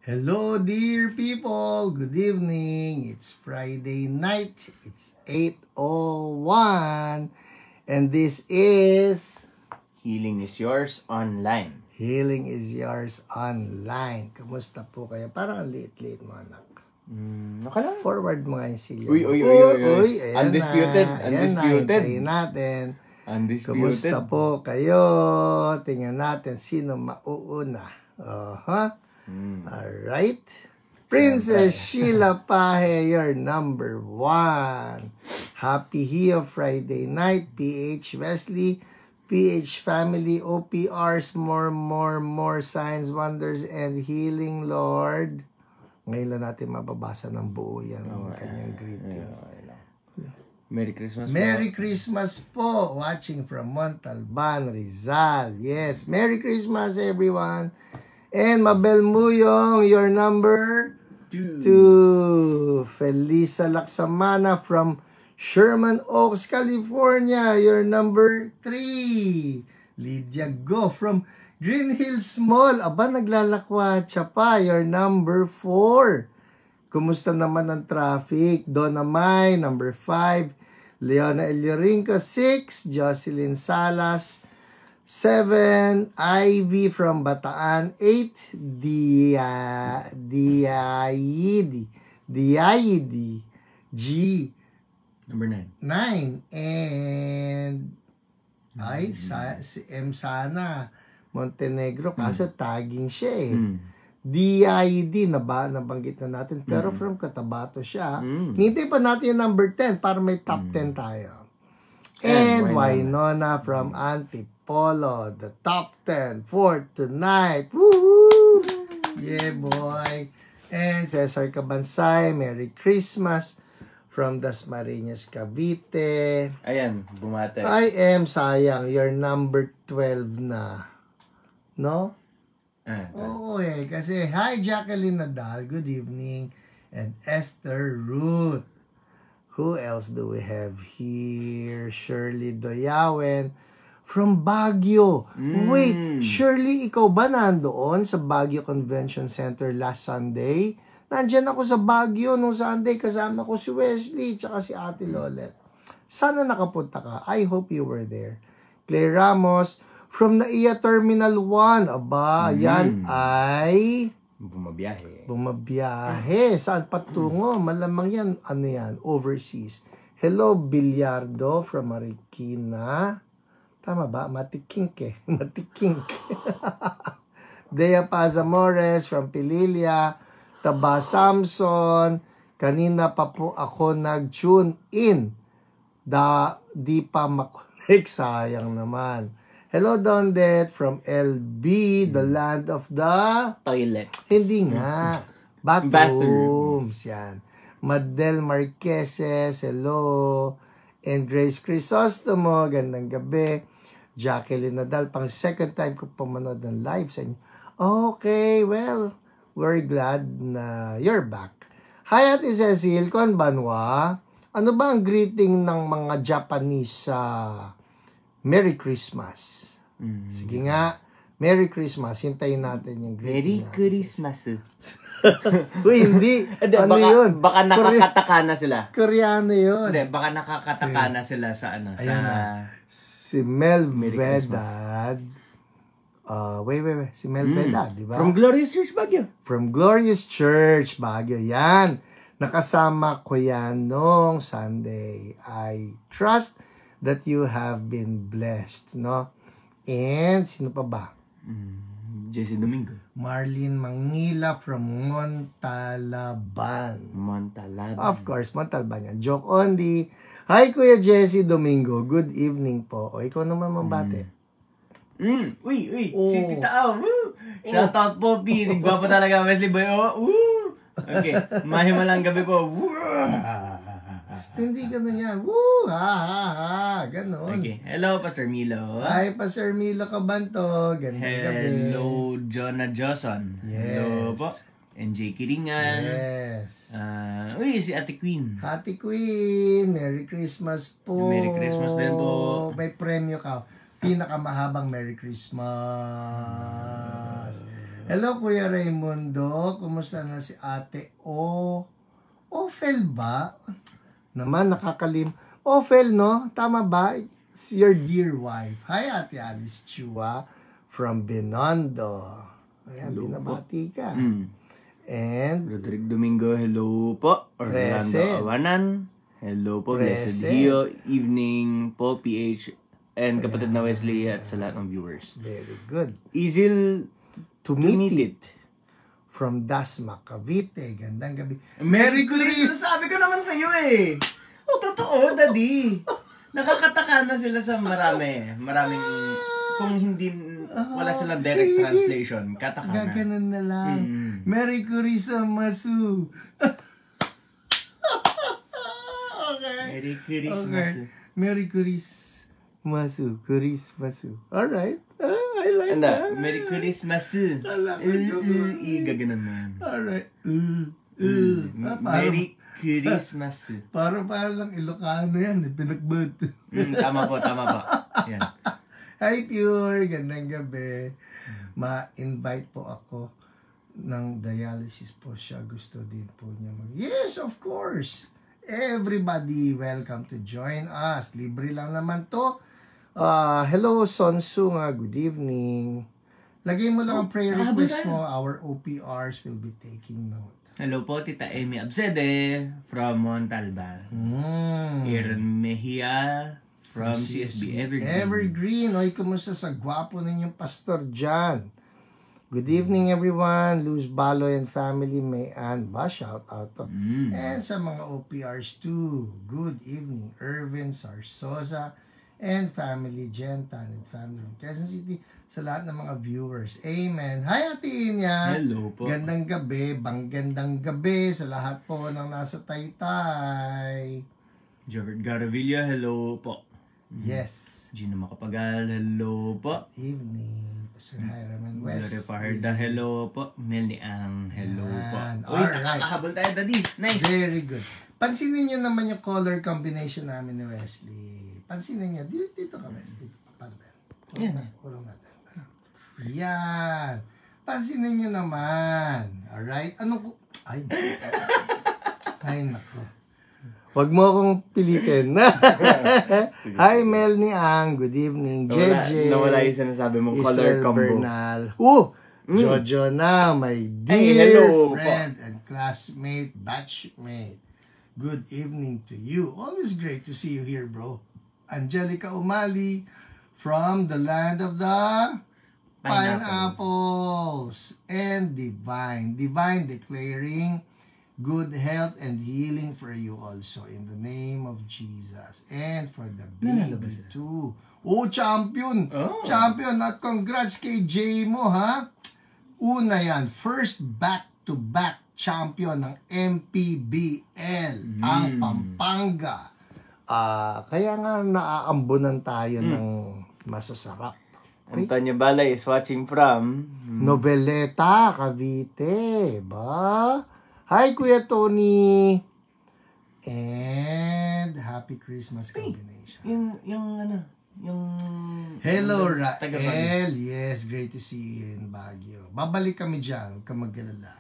Hello dear people, good evening. It's Friday night. It's 8:01 and this is Healing is Yours Online. Healing is Yours Online. Kamusta po kayo? Parang liit-liit mo anak. Nakalang. Forward mo nga yung silya. Uy. Ayan Undisputed. na. Undisputed. Hintayin natin. Undisputed. Kamusta po kayo? Tingnan natin sino mauuna. Alright. Princess Sheila Pahe, you're number 1. Happy Hio Friday night. PH Wesley, PH family, OPRs, more signs, wonders, and healing, Lord. Ngayon lang natin mababasa ng buo yan, ang kanyang greeting. Merry Christmas. Merry Christmas po. Watching from Montalban, Rizal. Yes, Merry Christmas everyone. And Mabel Muyong, your number 2. Felisa Laksamana from Sherman Oaks, California, your number 3. Lydia Go from Green Hills Mall, aba naglalakwatsa pa, your number 4. Kumusta naman ang traffic? Donna May, number 5. Leona Eliorinco, 6. Jocelyn Salas, 7. Ivy from Bataan, 8. Diaidi G, Number 9. 9. And si M Sana Montenegro, kaso tagging siya eh. DID nabanggit na natin, pero from Cotabato siya. Hintay pa natin yung number 10 para may top 10 tayo. And Wynonna from Antipolo, the top 10 for tonight. Woohoo! Yeah, boy. And Cesar Cabansay, Merry Christmas from Dasmariñas, Cavite. Ayan, bumate. I am sayang, you're number 12 na. No? Oo eh, kasi hi Jacqueline Nadal, good evening. And Esther Ruth. Who else do we have here? Shirley Doyawen from Baguio. Wait, Shirley, ikaw ba nandoon sa Baguio Convention Center last Sunday? Nandyan ako sa Baguio nung Sunday, kasama ko si Wesley tsaka si Ate Lolet. Sana nakapunta ka. I hope you were there. Claire Ramos from NAIA Terminal 1. Aba, yan ay bumabiyahe. Saan patungo? Malamang yan, ano yan, overseas. Hello, Bilyardo from Marikina. Tama ba? Matikink eh. Matikink. Dea Pazamores from Pililia. Taba Samson. Kanina pa po ako nag-tune in. Di pa makonek. Sayang naman. Hello, Dondet from LB, the land of the toilet. Hindi nga. Bathrooms. Yan. Madel Marqueses, hello. And Grace Crisostomo, gandang gabi. Jacqueline Nadal, pang second time ko pumanood ng live sa inyo. Okay, well, we're glad na you're back. Hi, Ate Cecil, konbanwa. Ano ba ang greeting ng mga Japanese sa Merry Christmas? Sige nga, Merry Christmas. Hintayin natin yung greeting. Merry Christmas. Uy, hindi. Ano yun? Baka nakakataka na sila. Koreano yun. Hindi, baka nakakataka na sila sa ano. Ayan na. Si Mel Vedad. Wait. Si Mel Vedad, di ba? From Glorious Church, Baguio. From Glorious Church, Baguio. Yan. Nakasama ko yan nung Sunday. I trust that you have been blessed, no? And sino pa ba? Jesse Domingo. Marlene Mangila from Montalaban. Of course, Montalban yan. Joke only. Hi, Kuya Jesse Domingo. Good evening po. O, ikaw naman mambate. Uy. Si Tita Au. Shout out po, P. Nagwapo talaga, Wesley Boy. Okay. Mahimalang gabi po. Hindi ka na yan. Woo! Ha. Ganon. Okay. Hello, Pastor Milo. Hi, Pastor Milo Kabanto. Gandang gabi. Hello, Jonah Johnson. Yes. Hello po. NJ Kiringan. Yes. Si Ate Queen. Ate Queen, Merry Christmas po. Merry Christmas din po. May premyo ka. Pinakamahabang Merry Christmas. Hello, Kuya Raimundo. Kumusta na si Ate Ophel ba? Naman, Ophel, no? Tama ba? It's your dear wife. Hi, Ate Alice Chua from Binondo. Ayan, Hello binabati ka. And Rodrigo Domingo, hello po. Orlando Present. Awanan, hello po. Blessed Present. Dio, evening po, PH, and kapatid na Wesley at sa lahat ng viewers. very good. Easy To meet it. From Dasma, Cavite. Gandang gabi. Merry Christmas! Sabi ko naman sa iyo eh. Totoo, daddy. Nakakataka na sila sa maraming, kung hindi, wala silang direct translation. Kataka na. Gaganon na lang. Merry Christmas. Okay. Merry Christmas. Okay. Merry Christmas. Alright. I like Anda, that. Merry Christmas. Alam ko, joke lang. Gaganon mo yan. Alright. Merry Christmas. Parang lang Ilocano yan. Pinagbut. Tama po. Yan. Hi, Pure. Gandang gabi. Ma-invite po ako ng dialysis po siya. Gusto din po niya Yes, of course. Everybody, welcome to join us. Libre lang naman to. Hello, Sonsu nga. Good evening. Lagay mo lang ang prayer request mo. Our OPRs will be taking note. Hello po, Tita Amy Absede from Montalban. Aaron Mejia from CSB Evergreen. Evergreen. Oy, kumusta sa gwapo ninyong pastor dyan? Good evening, everyone. Luz Baloy and family, Mayan ba? Shout out to. And sa mga OPRs too. Good evening, Irvin Sarsosa and family, Jentan and family from Quezon City. Sa lahat ng mga viewers. Amen. Hi, Ate Inya. Hello po. Gandang gabi, gandang gabi sa lahat po ng nasa Taytay. Jovert Garavilla, hello po. Yes. Gina Macapagal, hello po. Evening. Pastor Hiram and West. Gloria Parda, hello po. Melny Ang, hello po. Yan. Uy, Alright. nakakahabol tayo, daddy. Nice. Very good. Pansinin nyo naman yung color combination namin ni Wesley. Pansinin nyo. Dito ka, Wesley. Paano ba yan? Kulong natin. Yan. Pansinin nyo naman. Alright? Ay, nako. Huwag mo akong pilitin. Hi, Melny Ang. Good evening. JJ. Nawala yung sinasabi mong color Israel combo. Bernal. Jojo na, my dear friend and classmate, batchmate. Good evening to you. Always great to see you here, bro. Angelica Umali from the land of the pineapples and Divine declaring good health and healing for you also in the name of Jesus and for the baby too. Champion! Champion! At congrats kay Jay mo, ha? Una yan, first back-to-back champion ng MPBL, ang Pampanga. Kaya nga naaambunan tayo ng masasarap. Antonio Balay is watching from Noveleta, Cavite, ba? Hi, Kuya Tony. And happy Christmas combination. Hello, Rael. Yes, great to see you here in Baguio. Babalik kami dyan, huwag ka mag-alala.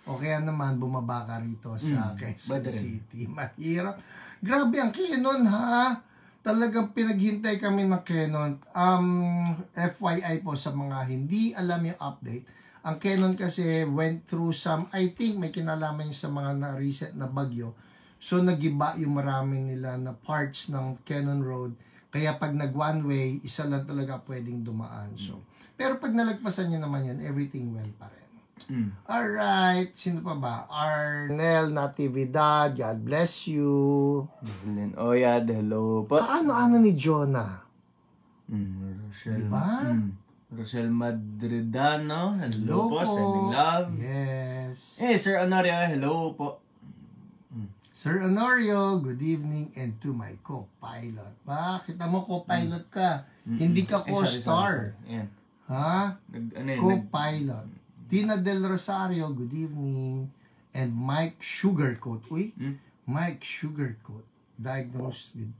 O kaya naman, bumaba ka rito sa Quezon City. Mahirap. Grabe ang Canon, ha? Talagang pinaghintay kami ng Canon. FYI po sa mga hindi alam yung update. Ang Canon kasi went through some, I think may kinalaman sa mga na-recent na bagyo. So, nagiba yung marami nila na parts ng Canon Road. Kaya pag nag one way, isa lang talaga pwedeng dumaan. So, pero pag nalagpasan nyo naman yan, everything well pa rin. Alright, sino pa ba? Arnel Natividad, God bless you. Len Oyad, hello po. Kaano-ano ni Jonah? Rochelle. Diba? Rochelle Madridano, hello po, sending love. Yes. Sir Honorio, hello po. Sir Honorio, good evening, and to my co-pilot. Ba, kita mo co-pilot ka. Hindi ka co-star. Yan. Ha? Co-pilot. Tina Del Rosario, good evening. And Mike Sugarcoat. Mike Sugarcoat. Diagnosed with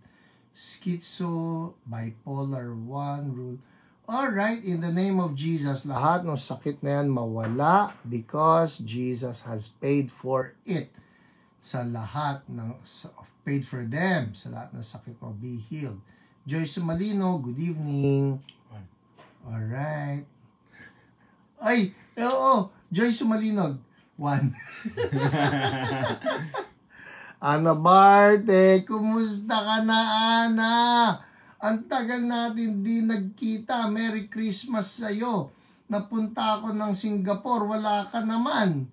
schizo, bipolar 1 rule. Alright, in the name of Jesus, lahat ng sakit na yan mawala because Jesus has paid for it. Sa lahat ng, paid for them. Sa lahat ng sakit mo, be healed. Joyce Malino, good evening. Alright. Ay, oo, Joyce Malinog. 1. Ana Barte, kumusta ka na, Ana? Ang tagal natin di nagkita. Merry Christmas sa'yo. Napunta ako ng Singapore, wala ka naman.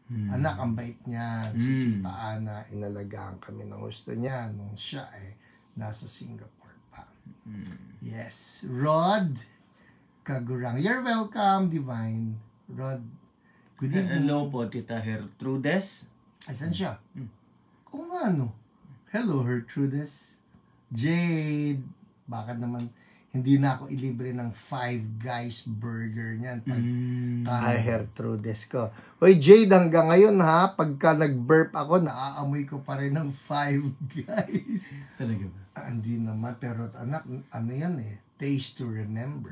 Anak, ang bait niya. Si Tita Ana, inalagaan kami ng gusto niya nung siya nasa Singapore pa. Yes. Rod Kagurang. You're welcome, Divine. Rod, good evening. Hello po, Tita Gertrudes. Asan siya? Oo nga, no. Hello, Gertrudes. Jade. Bakit naman hindi na ako ilibre ng Five Guys burger niyan pag Gertrudes ko. Hoy, Jade, hanggang ngayon ha, pagka nag-burp ako, naaamoy ko pa rin ng Five Guys. Talaga ba? Hindi naman, pero anak, ano yan taste to remember.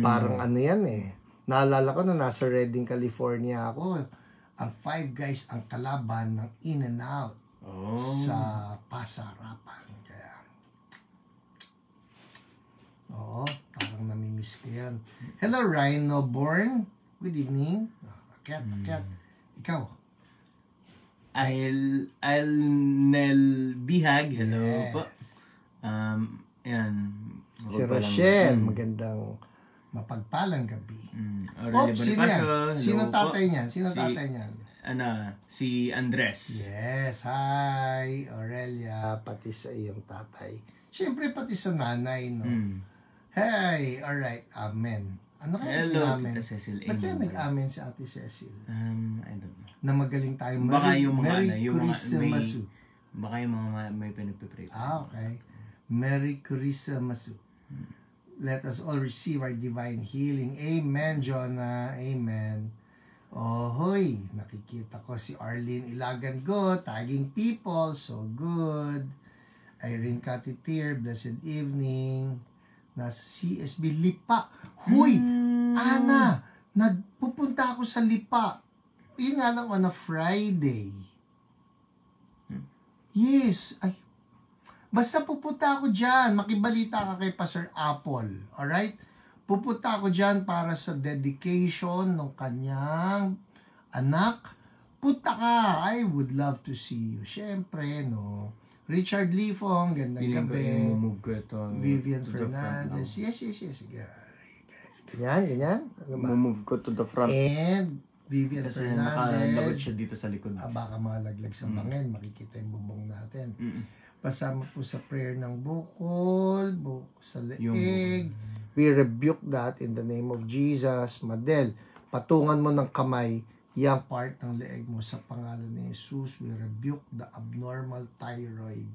Parang ano yan naalala ko na nasa Redding, California ako. Ang Five Guys ang kalaban ng In-N-Out sa Pasarapan. Kaya, parang namimiss ko yan. Hello, Rhino Born. Good evening. Akyat. Ikaw. I'll Nel Bihag. Hello po. Yan. Si Rochelle. Magandang mapagpalang gabi. Sino yan? Sino tatay niyan? Si Andres. Yes, hi, Aurelia, pati sa iyong tatay. Siyempre, pati sa nanay, no? Hey, alright, amen. Ano kaya Tita Cecil. Ba't kaya nag-amen si Ate Cecil? I don't know. Na magaling tayo. Baka yung mga Merry Christmas. Baka yung mga may pinagpipray. Okay. Merry Christmas. Let us all receive our divine healing. Amen, Jonah. Amen. Hoy, nakikita ko si Arlene Ilagan Go, tagging people, so good. Irene Katitir, blessed evening. Nasa CSB Lipa. Huy, Ana, nagpupunta ako sa Lipa. Yun nga lang on a Friday. Yes, ay. Basta pupunta ako dyan, makibalita ka kay Pastor Apple. Alright? Pupunta ako dyan para sa dedication ng kanyang anak. Punta ka. I would love to see you. Siyempre, no. Richard Lifong, gandang gabi. Vivian Fernandez. Yes. Ganyan. Move ko to the front. And Vivian Kasi Fernandez. nakalabas siya dito sa likod. Baka malaglag sa bangin. Makikita yung bubong natin. Pasama po sa prayer ng bukol sa leeg. We rebuke that in the name of Jesus. Madel, patungan mo ng kamay yung part ng leeg mo sa pangalan ni Jesus. We rebuke the abnormal thyroid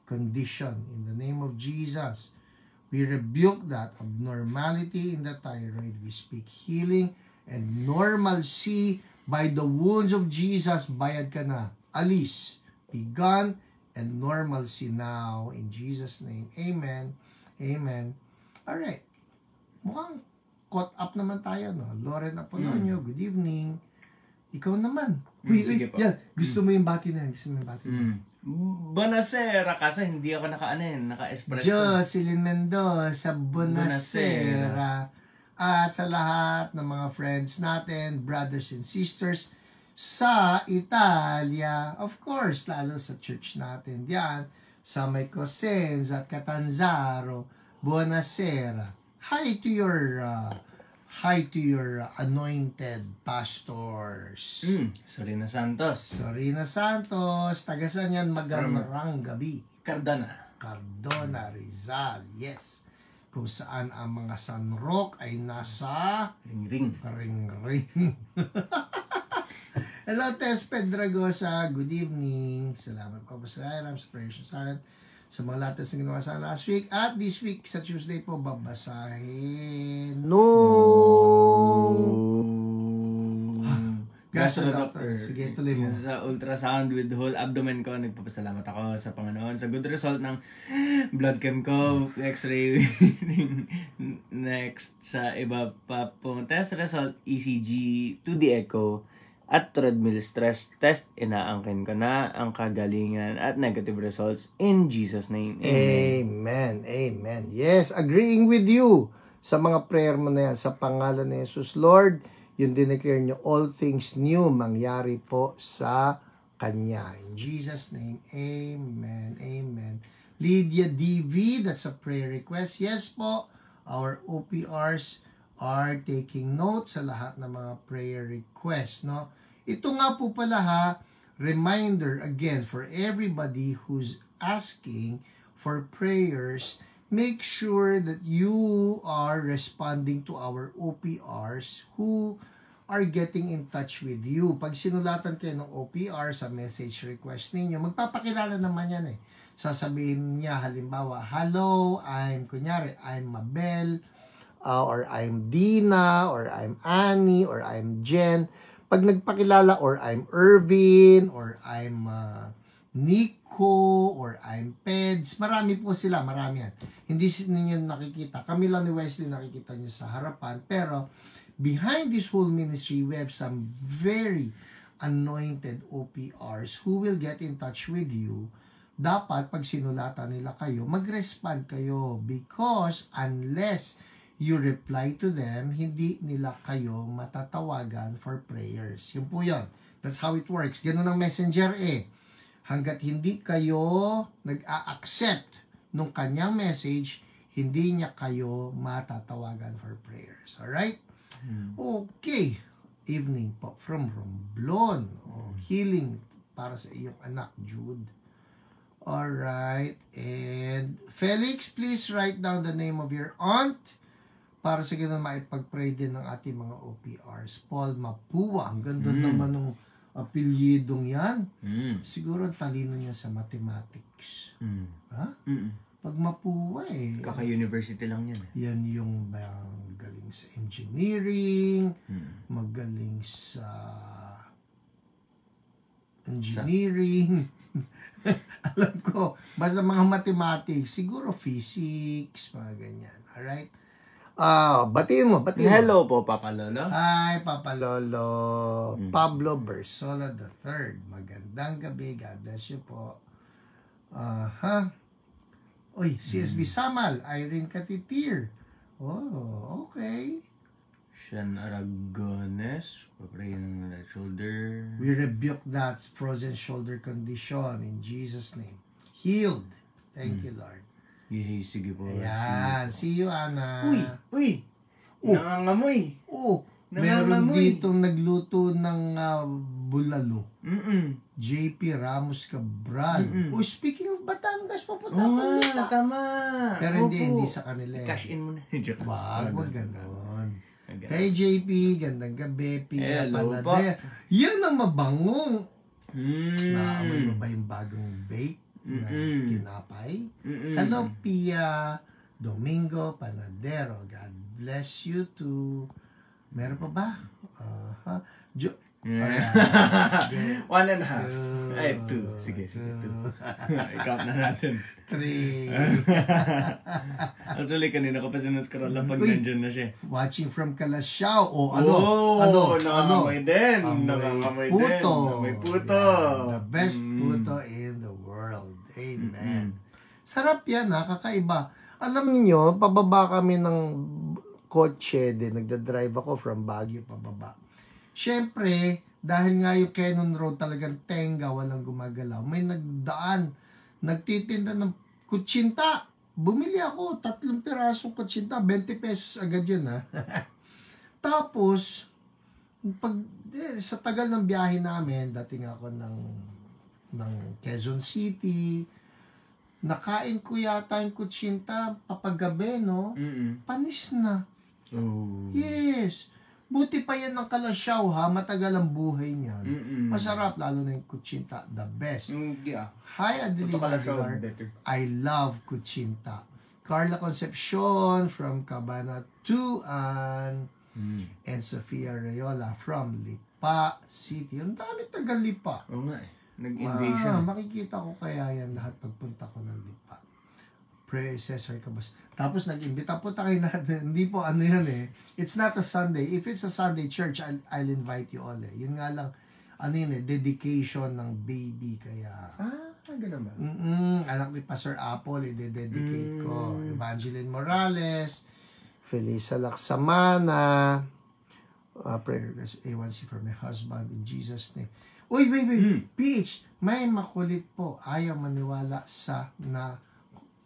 condition in the name of Jesus. We rebuke that abnormality in the thyroid. We speak healing and normalcy by the wounds of Jesus. Bayad ka na. Alis. Be gone and normalcy now in Jesus' name. Amen. Amen. Alright. Mukhang caught up naman tayo, no? Lauren Apolonio, good evening. Ikaw naman. Yan. Gusto mo yung bati na yan. Bonasera, kasi hindi ako naka-espresso. Jocelyn Mendoza, Bonasera. At sa lahat ng mga friends natin, brothers and sisters sa Italia, of course, lalo sa church natin diyan, sa may Cosenza at Catanzaro, Bonasera. Hi to your anointed pastors. Sorina Santos, taga saan yan? Magandang gabi. Cardona, Rizal. Yes. Kung saan ang mga San Roque ay nasa Ring. Hello, Tess Pedragosa. Good evening. Salamat po sa Rams, precious sa akin. Sa mga latas na ginawa sa last week. At this week, sa Tuesday po, babasahin. Gastro doctor. Sige, tuloy mo. Sa ultrasound with whole abdomen ko, nagpapasalamat ako sa Panginoon sa good result ng blood chem ko, x-ray, next sa iba pa pong test result, ECG, 2D echo, at treadmill stress test, inaangkin ko na ang kagalingan at negative results in Jesus' name. Amen. Amen. Yes, agreeing with you sa mga prayer mo na yan. Sa pangalan ni Jesus, Lord, yung dineclare nyo, all things new, mangyari po sa Kanya. In Jesus' name, amen. Amen. Lydia DV, that's a prayer request. Yes po, our OPRs are taking notes sa lahat ng mga prayer requests, no? Ito nga po pala ha, reminder again for everybody who's asking for prayers, make sure that you are responding to our OPRs who are getting in touch with you. Pag sinulatan kayo ng OPR sa message request ninyo, magpapakilala naman yan eh. Sasabihin niya halimbawa, hello, I'm Mabel, or I'm Dina, or I'm Annie, or I'm Jen. Pag nagpakilala, or I'm Irvin, or I'm Nico, or I'm Peds, marami po sila, marami yan. Hindi ninyo nakikita. Kami lang ni Wesley nakikita nyo sa harapan. Pero, behind this whole ministry, we have some very anointed OPRs who will get in touch with you. Dapat, pag sinulatan nila kayo, mag-respond kayo. Because, unless you reply to them, hindi nila kayo matatawagan for prayers. Yun po yun. That's how it works. Ganun ang messenger eh. Hanggat hindi kayo nag-a-accept nung kanyang message, hindi niya kayo matatawagan for prayers. Alright? Okay. Evening po from Romblon. Healing para sa iyong anak, Jude. Alright. And Felix, please write down the name of your aunt para sa ganun maipag-pray din ng ating mga OPRs. Paul Mapua. Ang ganda naman ng apelyidong yan. Siguro talino niya sa mathematics. Ha? Pag Mapua eh. Kaka-university lang yan. Yan yung magaling sa engineering, magaling sa engineering. Alam ko, basta mga mathematics, siguro physics, mga ganyan. Alright? Batiin mo. Hello po, Papa Lolo. Hi, Papa Lolo. Pablo Bersola III. Magandang gabi. God bless you po. Uy, CSB Samal. Irene Katitir. Oh, okay. Sean Aragones. Papray ng right shoulder. We rebuke that frozen shoulder condition in Jesus' name. Healed. Thank you, Lord. Yay, sige po. Ayan. See you, Ana. Uy. Nangangamoy. Meron ditong nagluto ng bulalo. JP Ramos Cabral. Speaking of Batangas, papunta ko nila. Tama. Pero hindi sa kanila eh. Cash in mo na. Wag ganon. Hey JP, gandang gabi. Pia Panader. Yan ang mabangong. Naamoy mo ba yung bagong bake na kinapay? Hello Pia Domingo Panadero. God bless you too. Meron pa ba? One and a half. Ay, two. Sige, two. I-count na natin. 3. Actually, kanina ko pa sinascroll lang pag nandyan na siya. Watching from Calasiao. Nangangamoy din. Nangangamoy din. May puto. The best puto in the world. Amen. Sarap yan ha, kakaiba. Alam niyo, pababa kami ng kotse din. Nagdadrive ako from Baguio pababa. Siyempre, dahil nga yung Cannon Road talagang tenga, walang gumagalaw, may nagdaan, nagtitinda ng kutsinta. Bumili ako, 3 pirasong kutsinta, 20 pesos agad yun ha. Tapos, sa tagal ng biyahe namin, dating ako ng Quezon City, nakain ko yata yung kutsinta papagabi, no? Panis na. Yes. Buti pa yan ng Calasiao ha, matagal ang buhay niyan. Masarap, lalo na yung kutsinta, the best. Hi Adelina Aguilar, I love kutsinta. Carla Concepcion from Cabanatuan, and Sofia Rayola from Lipa City. Ang dami taga Lipa. Oo nga eh. Nag-invasion. Makikita ko kaya yan lahat pagpunta ko ng Lipa. Pray, Cesar Cabas. Tapos nag-imbita po tayo natin. Hindi po ano yan eh. It's not a Sunday. If it's a Sunday church, I'll invite you all eh. Yun nga lang, ano yun eh, dedication ng baby. Kaya, Ganun ba? anak ni Pastor Apple, i-dedicate ko. Evangeline Morales, Felisa Laksamana, prayer request, A1C for my husband in Jesus' name. Uy, wait. PH, may makulit po. Ayaw maniwala sa na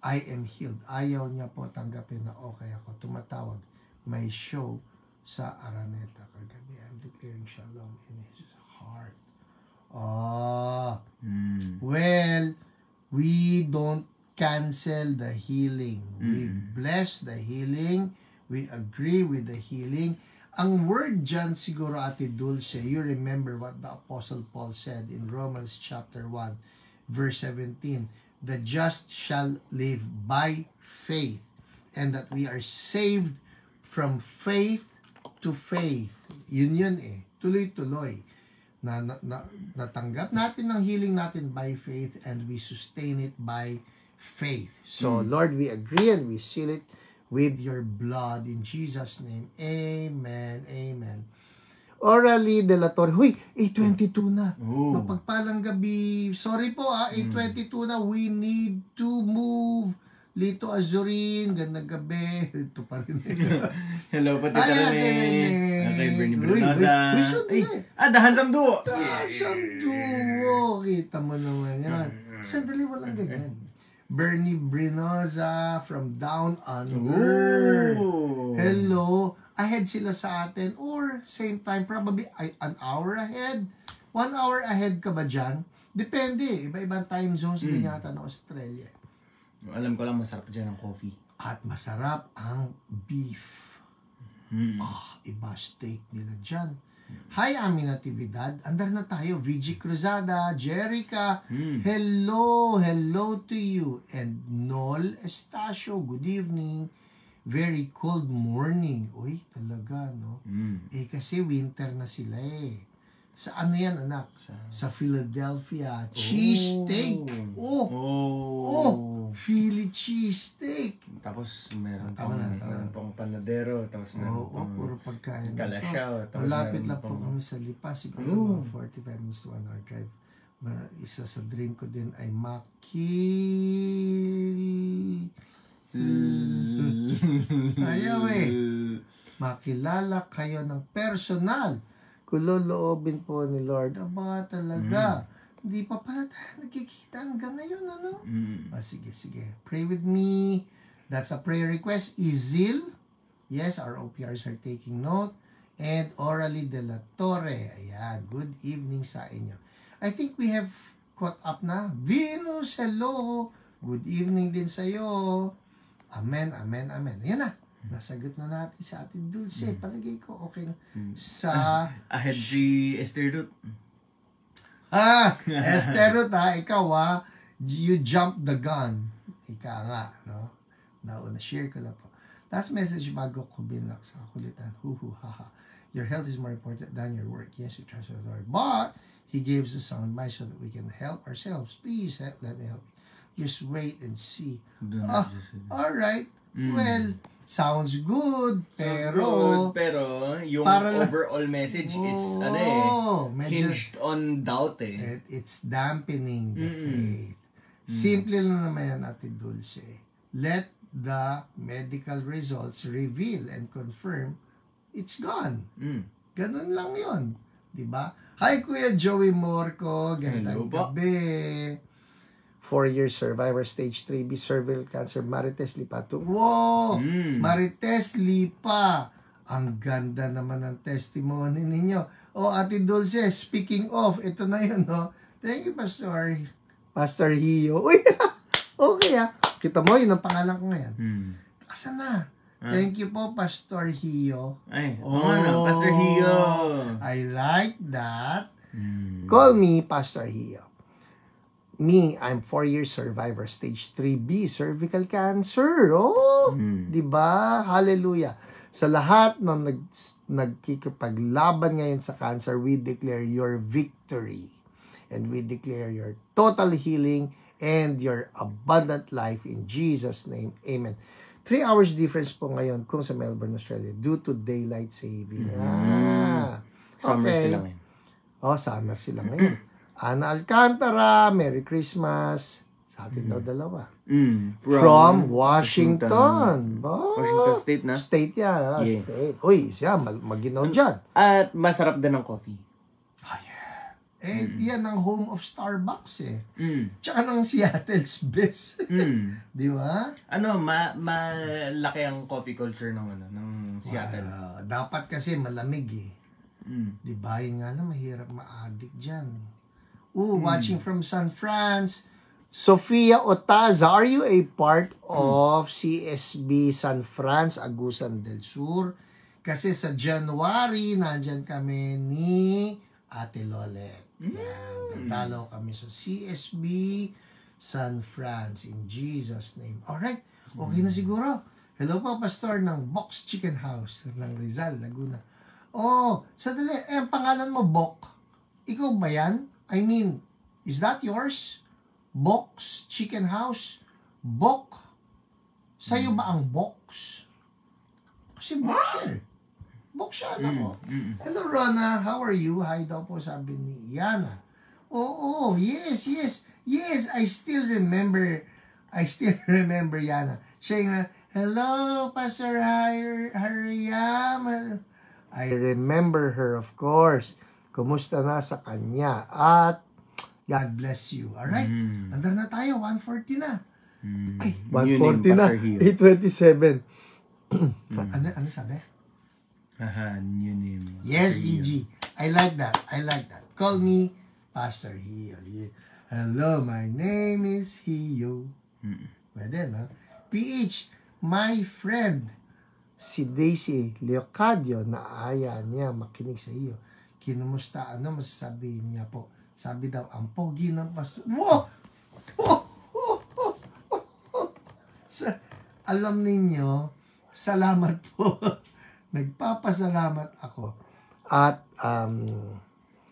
I am healed. Ayaw niya po tanggapin na okay ako. Tumatawag. May show sa Araneta kagabi. I'm declaring shalom in his heart. Well, we don't cancel the healing. We bless the healing. We agree with the healing. Ang word dyan siguro, Ate Dulce, you remember what the Apostle Paul said in Romans chapter 1, verse 17. The just shall live by faith, and that we are saved from faith to faith. Yun eh. Tuloy-tuloy. Natanggap natin ang healing natin by faith, and we sustain it by faith. So, Lord, we agree and we seal it with your blood in Jesus' name. Amen. Amen. Orally de la Torre. Huy, 8:22 na. Mapagpalang gabi. Sorry po 8:22 na. We need to move. Lito Azurin, gandang gabi. Ito pa rin. Hello po, Tita Rene. Okay, Bernie Brunosa. The Handsome Duo. The Handsome Duo. Kita mo naman yan. Sandali, walang ganyan. Bernie Brinoza from Down Under. Hello. Ahead sila sa atin or same time, probably an hour ahead. 1 hour ahead ka ba dyan? Depende. Iba-ibang time zones din yata ng Australia. Alam ko lang masarap dyan ang coffee. At masarap ang beef. Iba steak nila dyan. Hi, Ami Natividad. Andar na tayo. VG Cruzada, Jerica. Hello to you. And Nol Estacio, good evening. Very cold morning. Uy, talaga, no? Kasi winter na sila eh. Sa ano yan, anak? Sa Philadelphia. Cheesesteak. Philly cheesesteak. Tapos meron pang panadero. Tapos meron pang puro pagkain. Kalasyaw. Malapit lang po kami sa Lipa. Siguro 45 minutes to 1 hour drive. Isa sa dream ko din ay ayaw eh. Makilala kayo ng personal. Kuloloobin po ni Lord. Aba, talaga. Hindi pa pala tayo nagkikita hanggang ngayon, ano? Sige. Pray with me. That's a prayer request. Izil. Yes, our OPRs are taking note. And Orally de la Torre. Ayan. Good evening sa inyo. I think we have caught up na. Venus, hello. Good evening din sa'yo. Amen. Yan na. Nasagot na natin si Ate Dulce. Palagay ko okay na. Sa... Ahead si Esther Ruth. Esther Ruth ikaw you jumped the gun. Ika nga, no? Nauna, share ko lang po. Last message bago ko binlock sa kulitan. Haha. Your health is more important than your work. Yes, you trust the Lord. But, He gives us sound mind so that we can help ourselves. Please, let me help you. Just wait and see. Alright. Well, sounds good, pero yung overall message is hinged on doubt eh. It's dampening the faith. Simple lang naman yan, Ate Dulce. Let the medical results reveal and confirm it's gone. Ganun lang yun. Diba? Hi, Kuya Joey Morco. Gandang gabi. 4-year survivor, stage 3B cervical cancer, Marites Lipa. Wow! Marites Lipa. Ang ganda naman ng testimony ninyo. Ate Dulce, speaking of, ito na yun, no? Thank you, Pastor Hio. Uy, okay Kita mo, yun ang pangalan ko ngayon. Asan na? Thank you po, Pastor Hio. Pastor Hio. I like that. Call me Pastor Hio. Me, I'm 4-year survivor, stage 3B, cervical cancer. Diba? Hallelujah. Sa lahat ng nagkikipaglaban ngayon sa cancer, we declare your victory. And we declare your total healing and your abundant life in Jesus' name. Amen. 3 hours difference po ngayon kung sa Melbourne, Australia due to daylight saving. Summer Okay. sila ngayon. Summer sila ngayon. Ana Alcantara, Merry Christmas. Sa atin daw dalawa. From Washington. Washington State na? State yan. Yeah. State. Uy, siya, maginaw dyan. At masarap din ang coffee. Yan ang home of Starbucks Tsaka ng Seattle's best. Di ba? Malaki ang coffee culture ng Seattle. Dapat kasi malamig Di ba? Yun nga lang, mahirap ma-addict dyan. Watching from San Francisco. Sofia Otaza, are you a part of CSB San Francisco, Agusan del Sur? Kasi sa January, nandyan kami ni Ate Lolet. Tatalo kami sa CSB San Francisco in Jesus' name. Alright, okay na siguro. Hello po, Pastor ng Box Chicken House ng Rizal, Laguna. Sadali, ang pangalan mo, Bok. Ikaw ba yan? I mean, is that yours? Box Chicken House? Bok? Sa'yo ba ang box? Kasi box siya Box siya, anak ko. Hello, Rona. How are you? Hi daw po, sabi ni Yana. Yes. I still remember Yana. Siya nga, hello, Pastor Hariam. I remember her, of course. Kumusta na sa kanya? At God bless you. Alright? Andar na tayo. 1:40 na. Ay, 1:40 na. 8:27. Ano sabi? New name. Yes, VG. I like that. Call me Pastor Hio. Hello, my name is Hio. Pwede, no? PH, my friend, si Daisy Leocadio, naaya niya makinig sa iyo. Kinumusta, ano masasabi niya po? Sabi daw, ang pogi ng pastor. Wow! Alam ninyo, salamat po. Nagpapasalamat ako. At,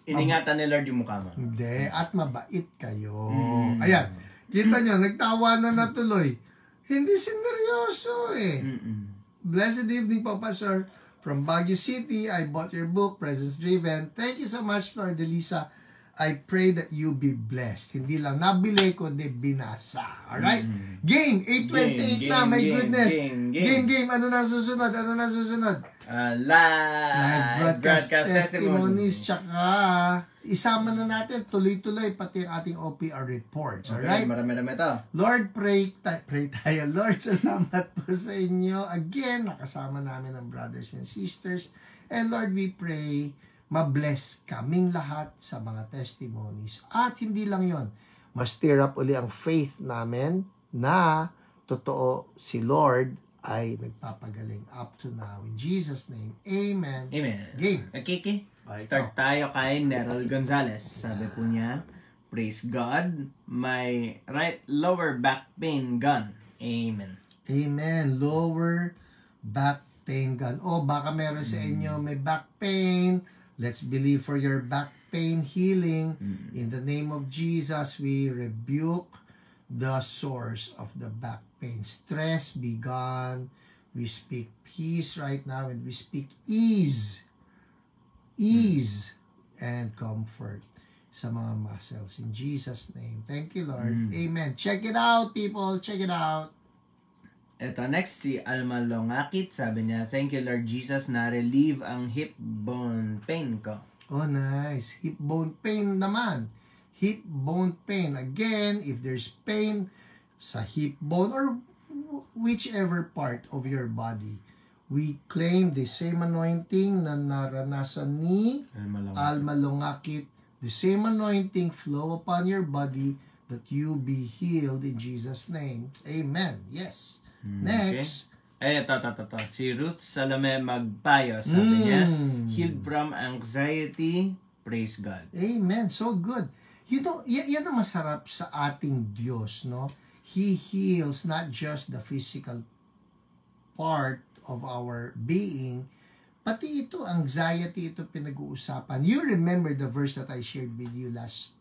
iningatan ni Lord yung mukha mo. Hindi, at mabait kayo. Ayan, kita nyo, nagtawanan na tuloy. Hindi sineryoso Blessed evening po, Pastor. From Baguio City, I bought your book, Presence Driven. Thank you so much, Lord Delisa. I pray that you be blessed. Hindi lang nabili, kundi binasa. Alright? Game! 8:28 na, my goodness. Game. Ano na susunod? Live broadcast testimonies. Tsaka, isama na natin, tuloy-tuloy, pati ang ating OPR reports. Alright? Okay, marami ito. Lord, pray tayo. Lord, salamat po sa inyo. Again, nakasama namin ang brothers and sisters. And Lord, we pray ma-bless kaming lahat sa mga testimonies. At hindi lang yon, ma-stir up uli ang faith namin na totoo si Lord ay nagpapagaling up to now. In Jesus' name, Amen. Game. Okay. Start tayo kay Neryl Gonzalez. Sabi po niya, praise God, my right lower back pain gone. Amen. Lower back pain gone. Baka meron sa inyo may back pain. Let's believe for your back pain healing. In the name of Jesus, we rebuke the source of the back pain. Stress be gone. We speak peace right now, and we speak ease and comfort sa mga muscles. In Jesus' name. Thank you, Lord. Amen. Check it out, people. Check it out. Ito, next, si Alma Longakit. Sabi niya, thank you, Lord Jesus, na-relieve ang hip bone pain ko. Nice. Hip bone pain naman. Hip bone pain. Again, if there's pain sa hip bone or whichever part of your body, we claim the same anointing na naranasan ni Alma Longakit. The same anointing flow upon your body that you be healed in Jesus' name. Amen. Yes. Next. Okay. Ito. Si Ruth Salome Magpayo. Sabi niya, healed from anxiety. Praise God. Amen. So good. Yan ang masarap sa ating Diyos, no? He heals not just the physical part of our being. Pati ito, anxiety, ito pinag-uusapan. You remember the verse that I shared with you last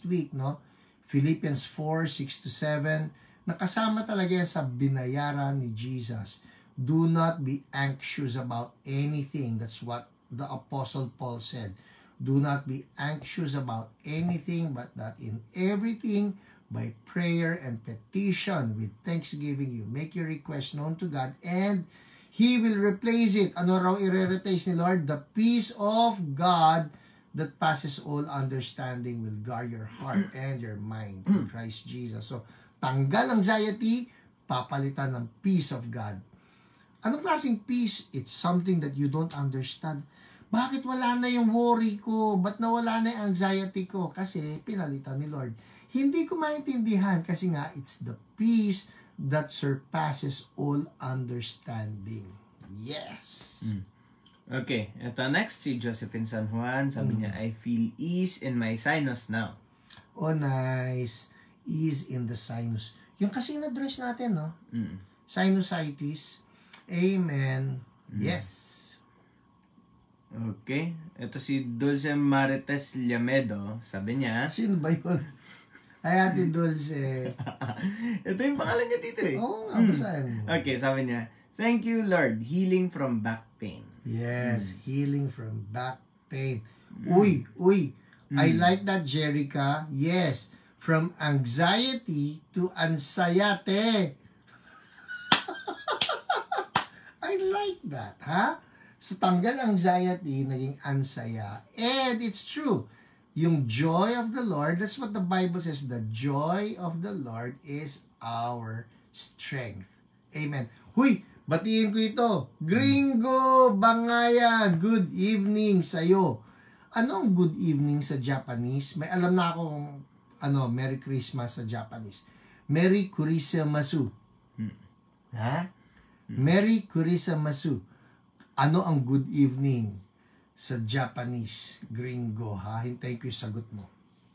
week, no? Philippians 4:6-7. Nakasama talaga yan sa binayaran ni Jesus. Do not be anxious about anything. That's what the Apostle Paul said. Do not be anxious about anything, but that in everything, by prayer and petition, with thanksgiving, you make your request known to God, and He will replace it. Ano raw i-replace ni Lord? The peace of God that passes all understanding will guard your heart and your mind in Christ Jesus. So, tanggal anxiety, papalitan ng peace of God. Anong klaseng peace? It's something that you don't understand. Bakit wala na yung worry ko? Ba't nawala na yung anxiety ko? Kasi pinalitan ni Lord. Hindi ko maintindihan kasi nga it's the peace that surpasses all understanding. Yes. Okay, ito next si Josephine San Juan. Sabi niya, I feel ease in my sinus now. Oh, nice. Ease in the sinus. Yung kasi na-address natin, no? Sinusitis. Amen. Yes. Okay. Ito si Dulce Marites Llamedo. Sabi niya, Sino ba yun? Ay, Ate Dulce. ito yung pangalan niya dito eh. Oo nga, basahin mo. Okay, sabi niya, thank you Lord, healing from back pain. Yes, healing from back pain. Uy. I like that, Jerica. Yes, from anxiety to anxiety. I like that, ha? So, tanggal anxiety, naging ansaya. And it's true. Yung joy of the Lord, that's what the Bible says, the joy of the Lord is our strength. Amen. Huy, batiin ko ito. Gringo Bangayan, good evening sa'yo. Ano ang good evening sa Japanese? May alam na akong Merry Christmas sa Japanese. Merry Kurisamasu. Ha? Merry Kurisamasu. Ano ang good evening sa Japanese, gringo, ha? Hintayin ko yung sagot mo.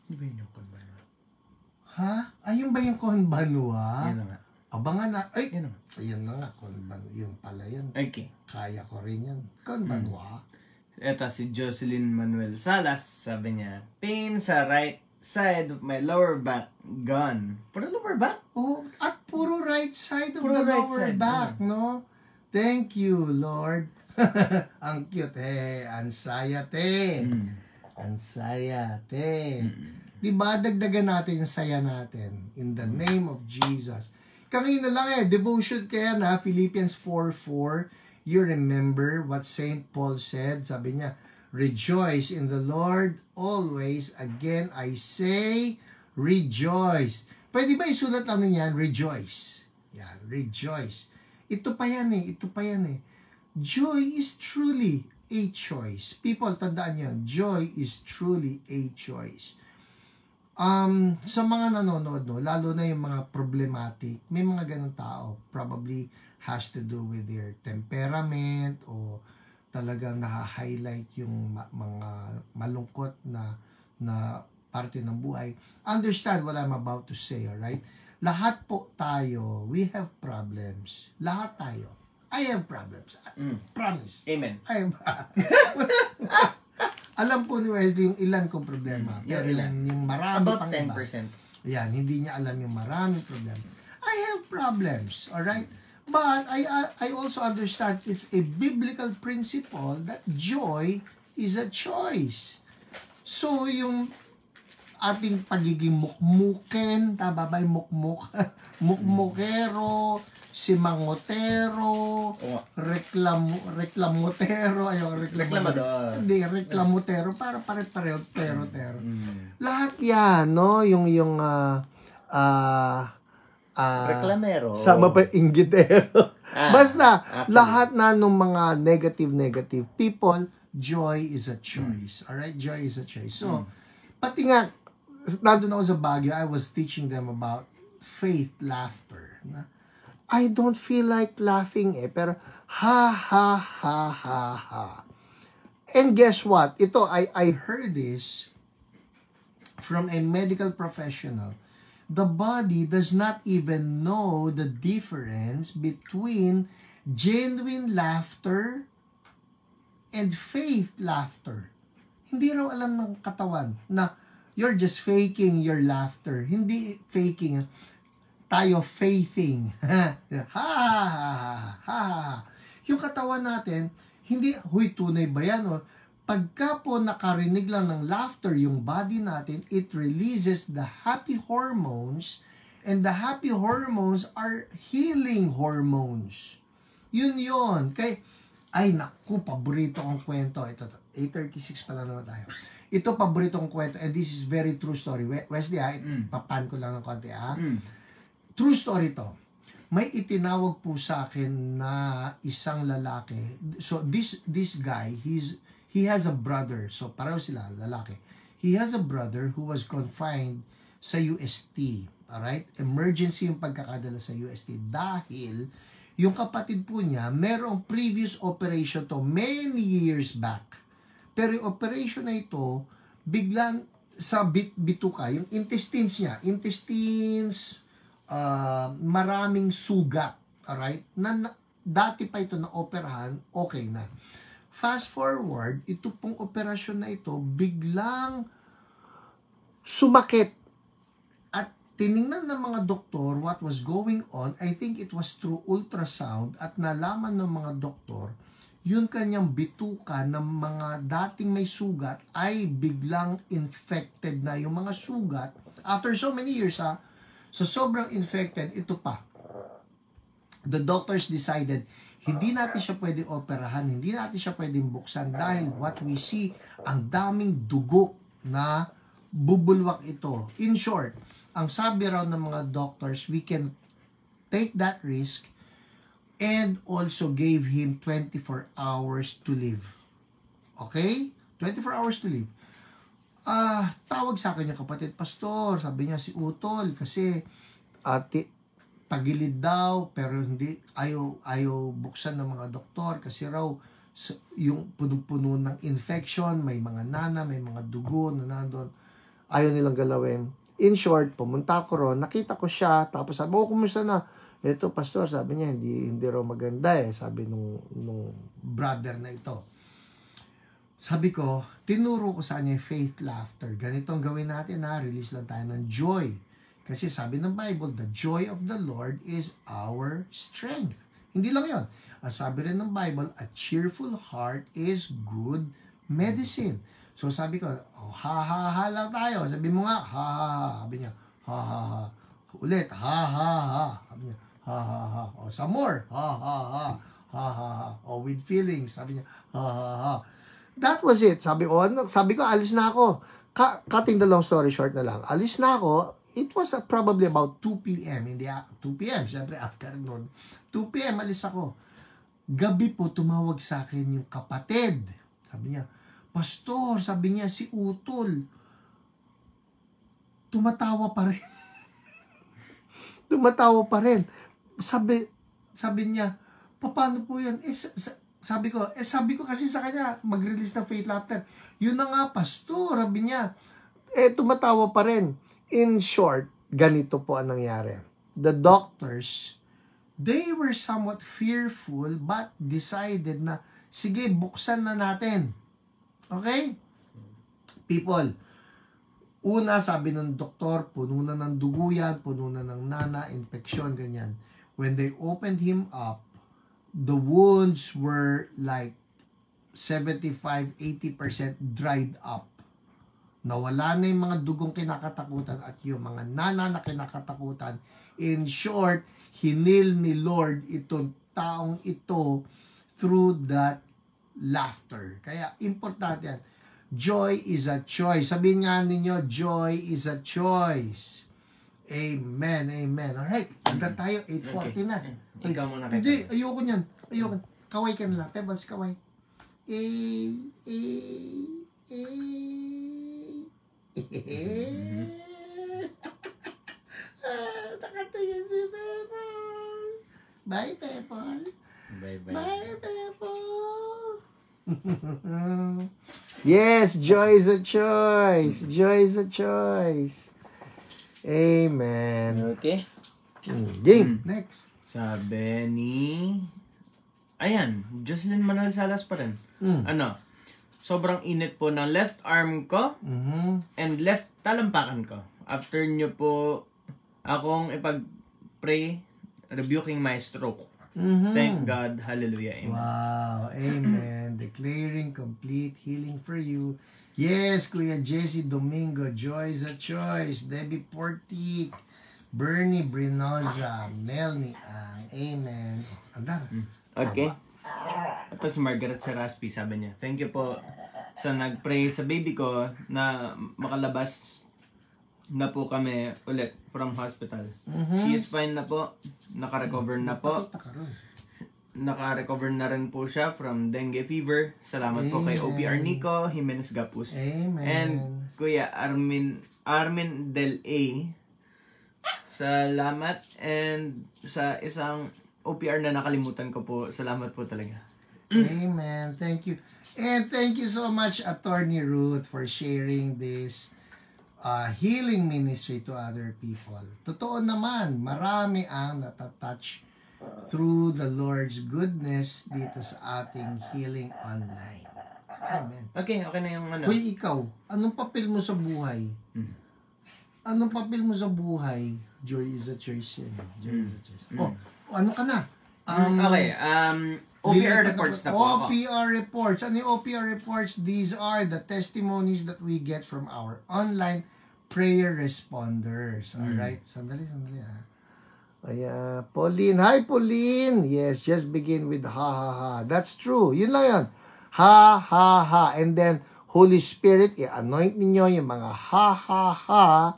Ano ba yun yung konbanwa? Ha? Ayun ba yung konbanwa? Yan na nga. Abangan na. Ay, Yan na nga. ayun na nga, konbanwa. Yung pala yan. Okay. Kaya ko rin yan. Konbanwa. Ito si Jocelyn Manuel Salas. Sabi niya, pain sa right side of my lower back gone. Puro lower back? Oh, at puro right side of Puro the right lower side, back, no? Thank you, Lord. Ang cute, anxiety. Anxiety. Diba, dagdagan natin yung saya natin in the name of Jesus. Kanina lang devotion kaya na, Philippians 4:4. You remember what Saint Paul said? Sabi niya, rejoice in the Lord always. Again, I say, rejoice. Pwede ba isulat lang yan? Rejoice. Yan, rejoice. Ito pa yan. Joy is truly a choice. People, tandaan nyo, joy is truly a choice. Sa mga nanonood, no, lalo na yung mga problematic, may mga ganong tao, probably has to do with their temperament o talagang naha-highlight yung mga malungkot na parte ng buhay. Understand what I'm about to say, alright? Lahat po tayo, we have problems. Lahat tayo. I have problems. Promise. Amen. I have alam po ni Wesley yung ilan kong problema. Pero yung marami about pang 10%. iba. Yan, hindi niya alam yung maraming problema. I have problems, alright? But I also understand it's a biblical principle that joy is a choice. So, yung ating pagiging mukmuken, tama ba yung mukmuk? Mukmukero, simangotero, reklamotero, Reklamador. Hindi, reklamotero, para pare-pareho, tero. Lahat yan, no? Yung Reklamero. Sama pa inggitero. Basta, actually. lahat na nung mga negative people, joy is a choice. Alright? Joy is a choice. So, pati nga, nandun ako sa Baguio, I was teaching them about faith, laughter. I don't feel like laughing pero ha. And guess what? Ito, I heard this from a medical professional the body does not even know the difference between genuine laughter and fake laughter. Hindi raw alam ng katawan na you're just faking your laughter. Hindi faking. Tayo faithing. Ha ha ha ha. Yung katawan natin, hindi, huy, tunay ba yan? O? Pagka po nakarinig lang ng laughter yung body natin, it releases the happy hormones, and the happy hormones are healing hormones. Yun. Ay naku, paborito kong kwento. Ito, 8:36 pa lang naman tayo. Ito, paborito kong kwento, and this is very true story. Wesley, papan ko lang ng konti, True story to. May itinawag po sa akin na isang lalaki. So, this guy, he has a brother. So, pareho sila, lalaki. He has a brother who was confined sa UST. Alright? Emergency yung pagkakadala sa UST. Dahil, yung kapatid po niya, merong previous operation to many years back. Pero yung operation na ito, biglang sa bituka, yung intestines niya, maraming sugat. Alright? Dati pa ito na operahan, okay na. Fast forward, ito pong operasyon na ito, biglang sumakit. At tiningnan ng mga doktor what was going on. I think it was through ultrasound, at nalaman ng mga doktor, yun kanyang bituka ng mga dating may sugat ay biglang infected na. Yung mga sugat, after so many years so sobrang infected, ito pa. The doctors decided, hindi natin siya pwedeng operahan, hindi natin siya pwedeng buksan dahil what we see, ang daming dugo na bubulwak ito. In short, ang sabi raw ng mga doctors, we can take that risk and also gave him 24 hours to live. Okay? 24 hours to live. Tawag sa akin yung kapatid, Pastor, sabi niya si Utol, kasi tagilid daw, pero hindi, ayaw buksan ng mga doktor, kasi raw, yung puno-puno ng infection, may mga nana, may mga dugo na nandun, ayaw nilang galawin. In short, pumunta ko ron, nakita ko siya, tapos sabi, kumusta na? Ito, Pastor, sabi niya, hindi raw maganda sabi nung brother na ito. Sabi ko, tinuro ko sa kanya faith laughter. Ganito ang gawin natin release lang tayo ng joy. Kasi sabi ng Bible, the joy of the Lord is our strength. Hindi lang yun. Sabi rin ng Bible, a cheerful heart is good medicine. So sabi ko, ha lang tayo. Sabi mo nga, ha. Sabi niya, ha. Ulit, ha. Sabi niya, ha. O, some more, ha. O, with feelings. Sabi niya, ha. That was it. Sabi ko, alis na ako. Cutting the long story short na lang. Alis na ako. It was probably about 2 p.m. 2 p.m. Siyempre, afternoon. 2 p.m. alis ako. Gabi po, tumawag sa akin yung kapatid. Sabi niya, Pastor, sabi niya, si Utol, tumatawa pa rin. Tumatawa pa rin. Sabi niya, paano po yan? Sabi ko kasi sa kanya, mag-release ng faith laughter. Yun na nga, Pastor, sabi niya, tumatawa pa rin. In short, ganito po ang nangyari. The doctors, they were somewhat fearful but decided na, sige, buksan na natin. Okay? People, una, sabi ng doktor, puno na ng dugo yan, puno na ng nana, infeksyon, ganyan. When they opened him up, the wounds were like 75-80% dried up. Nawala na yung mga dugong kinakatakutan at yung mga nana na kinakatakutan. In short, hinil ni Lord itong taong ito through that laughter. Kaya importante yan. Joy is a choice. Sabihin nga ninyo, joy is a choice. Amen, amen. Alright, hanggang tayo, 8:40 na. Ikaw muna. Hindi, ayoko niyan. Ayoko. Kaway ka na lang. Pebbles, kaway. Nakatayan si Pebble. Bye, Pebble. Bye, Pebble. Yes, joy is a choice. Joy is a choice. Amen. Okay. Game. Next. Sabi ni... Ayan, Jocelyn Manuel Salas pa rin. Ano? Sobrang init po ng left arm ko and left talampakan ko. After nyo po akong ipag-pray, rebuking my stroke. Thank God. Hallelujah. Amen. Wow. Amen. Declaring complete healing for you. Yes, Kuya Jesse Domingo, Joy's a Choice, Debbie Portik, Bernie Brinoza, Melanie Ang. Amen. Andar. Okay. Ito si Margaret Saraspi, sabi niya. Thank you po sa nag-pray sa baby ko na makalabas na po kami ulit from hospital. She is fine na po. Naka-recover na po. Naka-recover na rin po siya from dengue fever. Salamat po kay OPR Nico Jimenez Gapus. Amen. And Kuya Armin Del A. Salamat. And sa isang OPR na nakalimutan ko po. Salamat po talaga. Amen. Thank you. And thank you so much, Attorney Ruth, for sharing this healing ministry to other people. Totoo naman, marami ang natatouch through the Lord's goodness dito sa ating healing online. Amen. Okay na yung ano. Uy, ikaw, anong papel mo sa buhay? Anong papel mo sa buhay? Joy is a choice yan. Joy is a choice. Oh, ano ka na? OPR reports na po ako. OPR reports. Ano yung OPR reports? These are the testimonies that we get from our online prayer responders. Alright? Sandali ha. Pauline. Hi, Pauline. Yes, just begin with ha, ha, ha. That's true. Yun lang yan. Ha, ha, ha. And then, Holy Spirit, i-anoint ninyo yung mga ha, ha, ha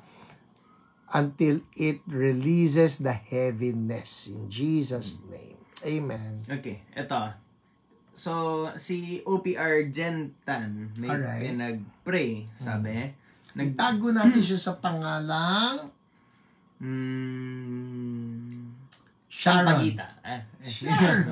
until it releases the heaviness. In Jesus' name. Amen. Okay, eto. So, si OPR Gentan may pinag-pray, sabi. Itago natin siya sa pangalang Sampagita.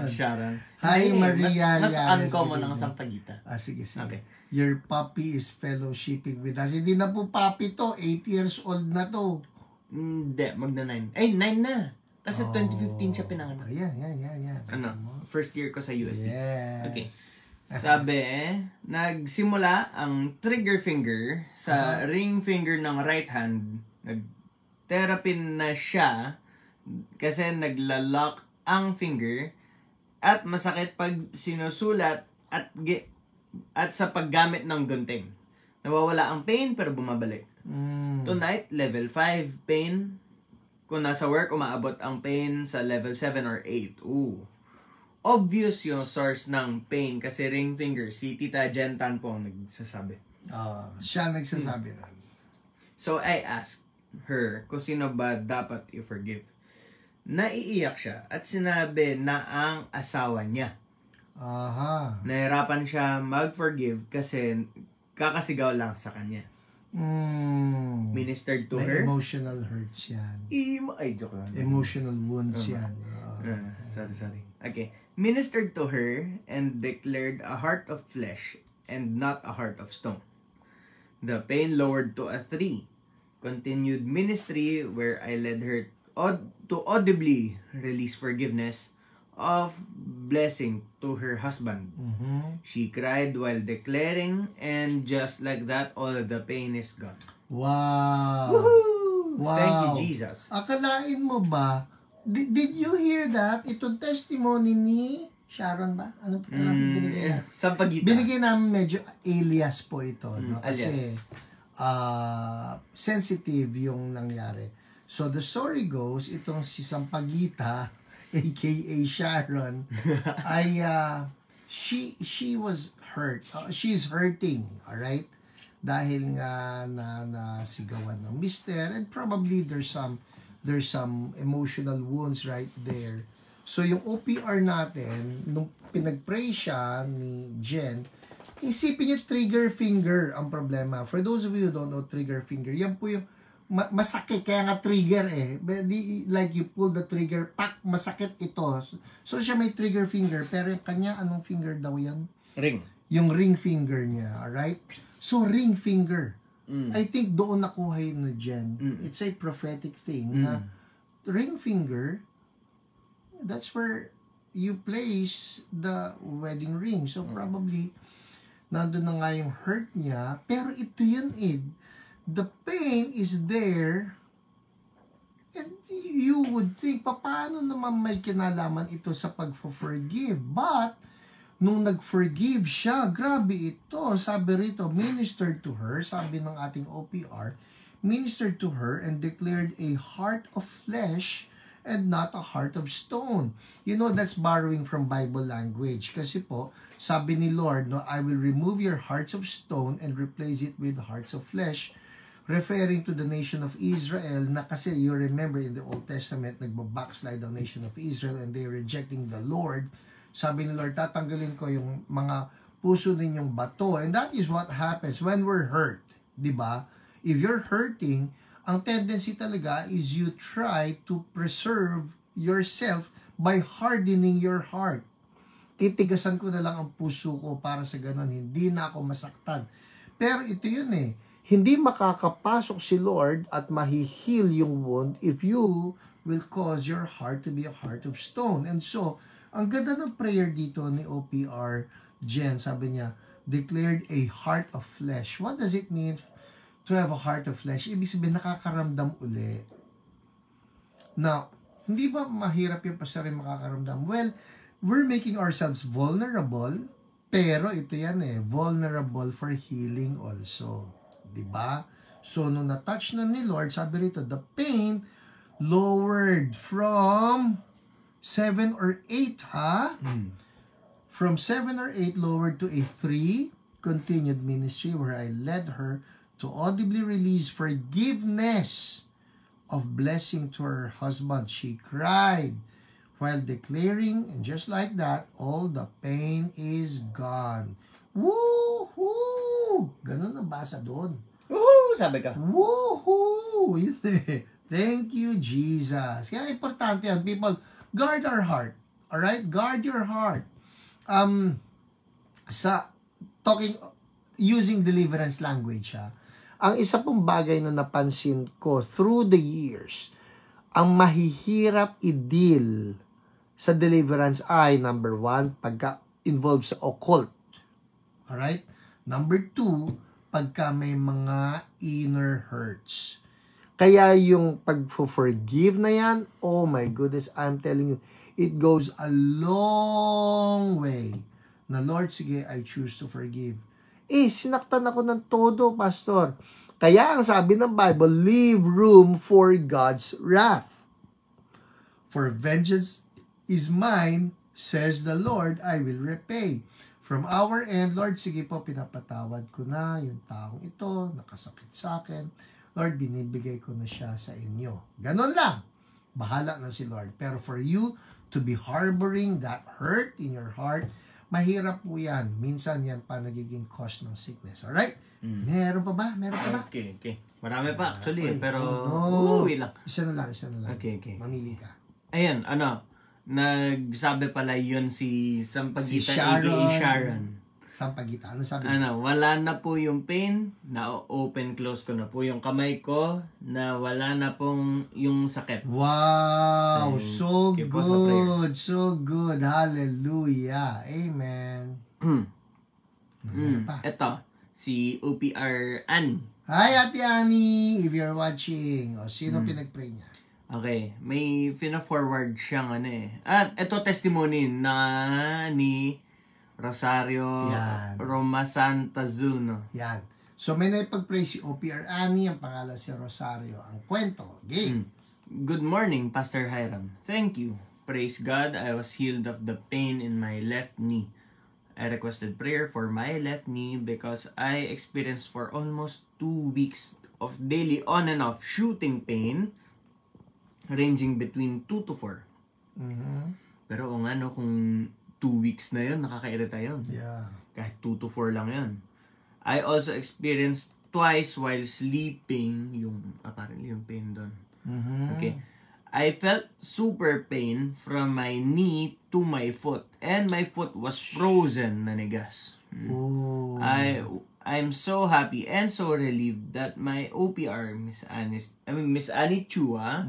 Sharon. Hi, Maria. Mas uncommon ang Sampagita. Sige. Okay. Your puppy is fellowshipping with us. Hindi na po puppy to. 8 years old na to. Hindi, magna-9. Ay, 9 na. Kasi 2015 siya pinanganak. Yeah. Ano? First year ko sa USD. Yes. Okay. Sabi, nagsimula ang trigger finger sa ring finger ng right hand. Nag-therapy na siya kasi nagla-lock ang finger at masakit pag sinusulat at sa paggamit ng gunting. Nawawala ang pain pero bumabalik. Tonight, level 5 pain. Kung nasa work, umaabot ang pain sa level 7 or 8. Obvious yung source ng pain kasi ring finger. Si Tita Gentan po ang nagsasabi. Siya nagsasabi na. So, I asked her kung sino ba dapat i-forgive. Naiiyak siya at sinabi na ang asawa niya. Nahirapan siya mag-forgive kasi kakasigaw lang sa kanya. Ministered to her. Emotional hurts yan. Joke lang. Emotional wounds yan. Sorry. Okay. Ministered to her and declared a heart of flesh and not a heart of stone. The pain lowered to a 3. Continued ministry where I led her to audibly release forgiveness of blessing to her husband. She cried while declaring, and just like that, all of the pain is gone. Wow! Woohoo! Wow! Thank you, Jesus. Akalain mo ba? Did you hear that? Itong testimony ni Sharon ba? Ano binigay na? Sampagita. Binigay namin medyo alias po ito. No? Kasi sensitive yung nangyari. So the story goes, itong si Sampagita, aka Sharon, ay she was hurt. She's hurting, all right? Dahil nga na sigawan ng mister, and probably there's some emotional wounds right there. So yung OPR natin, nung pinag-pray siya ni Jen, isipin niyo trigger finger ang problema. For those of you who don't know trigger finger, yan po yung masakit, kaya nga trigger like you pull the trigger, pak, masakit ito. So siya may trigger finger, pero yung kanya, anong finger daw yan? Ring. Yung ring finger niya, alright? So ring finger. I think doon nakuha yun dyan. It's a prophetic thing na ring finger, that's where you place the wedding ring. So probably, nandun na nga yung hurt niya. Pero ito yun the pain is there. And you would think, paano naman may kinalaman ito sa pag-forgive? But, nung nag-forgive siya, grabe ito. Sabi rito, ministered to her, sabi ng ating OPR, ministered to her and declared a heart of flesh and not a heart of stone. You know, that's borrowing from Bible language. Kasi po, sabi ni Lord, no, I will remove your hearts of stone and replace it with hearts of flesh, referring to the nation of Israel na kasi you remember in the Old Testament, nagbabackslide ang nation of Israel and they rejecting the Lord. Sabi ni Lord, tatanggalin ko yung mga puso ninyong bato. And that is what happens when we're hurt. Diba? If you're hurting, ang tendency talaga is you try to preserve yourself by hardening your heart. Titigasan ko na lang ang puso ko para sa ganun, hindi na ako masaktan. Pero ito yun hindi makakapasok si Lord at mahihil yung wound if you will cause your heart to be a heart of stone. And so, ang ganda ng prayer dito ni OPR Jen, sabi niya, declared a heart of flesh. What does it mean to have a heart of flesh? Ibig sabihin, nakakaramdam uli. Now, hindi ba mahirap yung pastor yung makakaramdam? Well, we're making ourselves vulnerable, pero ito yan vulnerable for healing also. Diba? So, nung na-touch na ni Lord, sabi rito, the pain lowered from 7 or 8, ha? From 7 or 8 lowered to a 3, continued ministry where I led her to audibly release forgiveness of blessing to her husband. She cried while declaring, and just like that, all the pain is gone. Woohoo! Ganun ang basa doon. Woohoo! Sabi ka. Woohoo! Yun Thank you, Jesus. Kaya importante yan. People, guard our heart. Alright? Guard your heart. Using deliverance language, ang isa pong bagay na napansin ko through the years, ang mahihirap i-deal sa deliverance ay, number 1, pagka-involved sa occult. Alright? Number 2, pagka may mga inner hurts. Kaya yung pag-forgive na yan, oh my goodness, I'm telling you, it goes a long way. Na Lord, sige, I choose to forgive. Sinaktan ako ng todo, Pastor. Kaya ang sabi ng Bible, leave room for God's wrath. For vengeance is mine, says the Lord, I will repay. From our end, Lord, sige po, pinapatawad ko na yung taong ito, nakasakit sa akin. Lord, binibigay ko na siya sa inyo. Ganon lang. Bahala na si Lord. Pero for you to be harboring that hurt in your heart, mahirap po yan. Minsan yan pa nagiging cause ng sickness. Alright? Meron pa ba? Meron pa ba? Okay. Marami pa actually, pero uwi lang. Isa na lang. Okay. Mamili ka. Ayan, nagsabi pala yun si Sampaguita, Si Sharon. Sampaguita. Ano sabi? Wala na po yung pain, na-open, close ko na po yung kamay ko, na wala na pong yung sakit. Wow! Ayun. So Keep us a prayer. good. So good. Hallelujah. Amen. Ito, si OPR Annie. Hi, Ate Annie! If you're watching. Sino pinag-pray niya? Okay, may fina-forward siyang At ito testimony na ni Rosario Yan. Roma Santa Zuno. Yan. So may naipag-pray si OPR Annie, ang pangalan si Rosario. Ang kwento, game. Good morning, Pastor Hiram. Thank you. Praise God, I was healed of the pain in my left knee. I requested prayer for my left knee because I experienced for almost 2 weeks of daily on and off shooting pain ranging between 2 to 4. Pero kung 2 weeks na yun, nakakairita yun. Yeah. Kahit 2 to 4 lang yun. I also experienced twice while sleeping apparently yung pain doon. Okay. I felt super pain from my knee to my foot, and my foot was frozen, nanigas. I'm so happy and so relieved that my OPR, Miss Annie Chua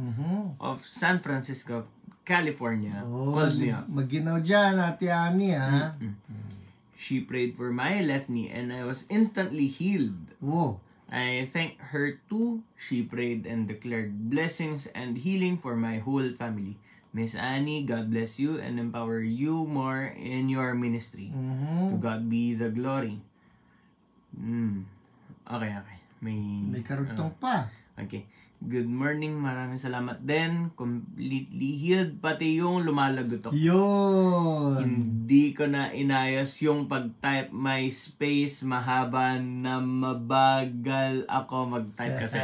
of San Francisco, California, called me up. Maginaw dyan, Ate Ani, ha? She prayed for my left knee and I was instantly healed. Whoa. I thanked her too. She prayed and declared blessings and healing for my whole family. Miss Annie, God bless you and empower you more in your ministry. To God be the glory. Okay. May karugtong pa. Okay. Good morning. Maraming salamat din. Completely healed. Pati yung lumalagot ako. Yun. Hindi ko na inayos yung pag-type. May space mahaba na mabagal ako mag-type kasi.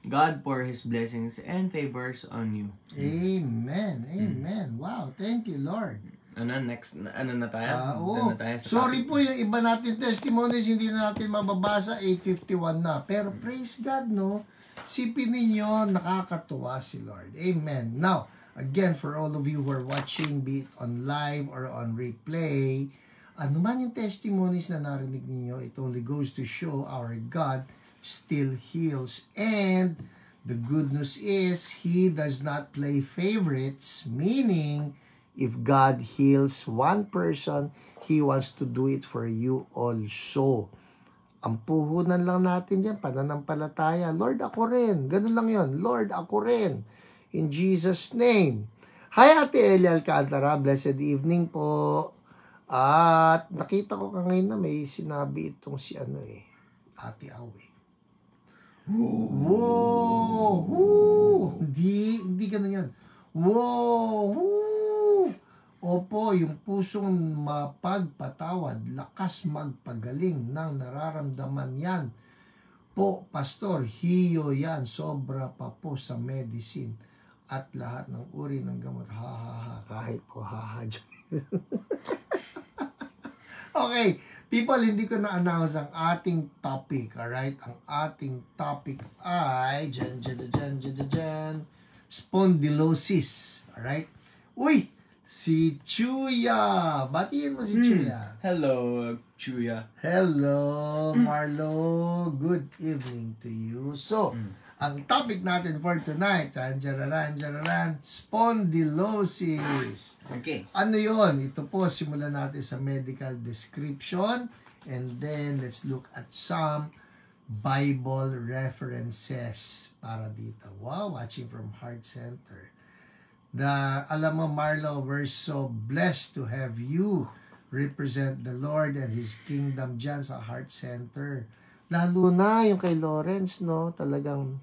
God pour His blessings and favors on you. Amen. Amen. Wow. Thank you, Lord. Next? Ano na tayo? Oo. Na tayo sa Sorry topic. po, yung iba natin testimonies, hindi na natin mababasa, 8:51 na. Pero praise God, no? Sipin ninyo, nakakatuwa si Lord. Amen. Now, again, for all of you who are watching, be it on live or on replay, ano man yung testimonies na narinig ninyo, it only goes to show our God still heals. And the good news is, He does not play favorites, meaning, if God heals one person, He wants to do it for you also. Ang puhunan lang natin dyan, pananampalataya. Lord, ako rin. Ganun lang yon. Lord, ako rin. In Jesus' name. Hi, Ate Elia Alcantara. Blessed evening po. At nakita ko ka ngayon na may sinabi itong si Ate Awe. Wow! Woo! Hindi ganun yan. Wow! Woo! Opo, yung pusong mapagpatawad, lakas magpagaling ng nararamdaman yan. Po, Pastor, hiyo yan, sobra pa po sa medicine at lahat ng uri ng gamot. Kahit po, Okay, people, hindi ko na-announce ang ating topic, alright? Ang ating topic ay, spondylosis, alright? Uy! Si Chuya. Batiin mo si Chuya. Hello, Chuya. Hello, Marlo. Good evening to you. So, ang topic natin for tonight, spondylosis. Okay. Ano yon? Ito po, simulan natin sa medical description and then let's look at some Bible references para dito. Wow, watching from Heart Center. Alam mo, Marlo, we're so blessed to have you represent the Lord and His kingdom dyan sa Heart Center. Lalo na yung kay Lawrence, no? Talagang,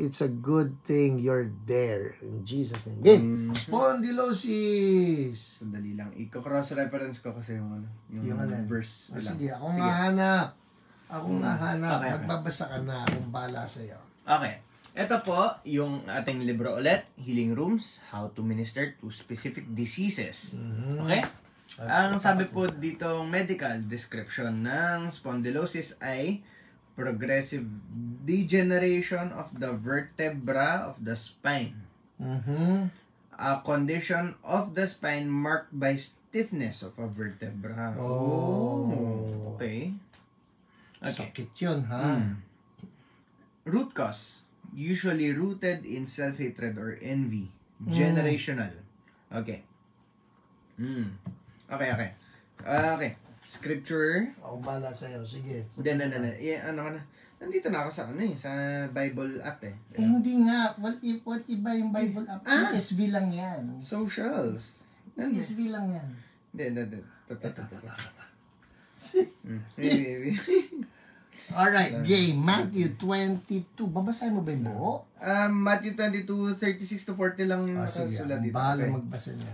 it's a good thing you're there. In Jesus' name. Game. Spondylosis! Sandali lang. Iko-cross-reference ko kasi yung verse. Sige, ako nga hanap. Okay. Magbabasa ka na. Akong bala sa'yo. Okay. Ito po, yung ating libro ulit, Healing Rooms, How to Minister to Specific Diseases. Okay? Ang sabi po dito, medical description ng spondylosis ay progressive degeneration of the vertebra of the spine. A condition of the spine marked by stiffness of a vertebra. Okay. Sakit yun, ha? Root cause. Usually rooted in self-hatred or envy. Generational. Okay. Okay. Scripture. Ako bala sa'yo. Sige. Hindi. Nandito na ako sa sa Bible app Hindi nga. What iba yung Bible app? ESV lang yan. Socials. ESV lang yan. Hindi. Alright, game. Matthew 22. Babasahin mo ba yung buo? Matthew 22, 36 to 40 lang yung Sige, nakasulat dito. bahala magbasa niya.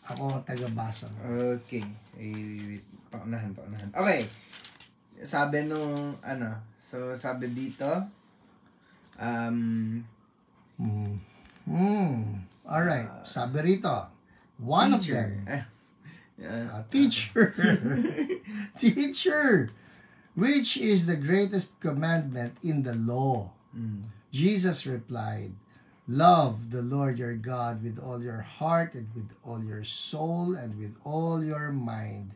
Ako ang taga-basa mo. Okay. Wait. Paunahan. Okay. Sabi nung, sabi dito, Alright, sabi rito. One teacher. of them. Teacher. Teacher. Which is the greatest commandment in the law? Jesus replied, love the Lord your God with all your heart and with all your soul and with all your mind.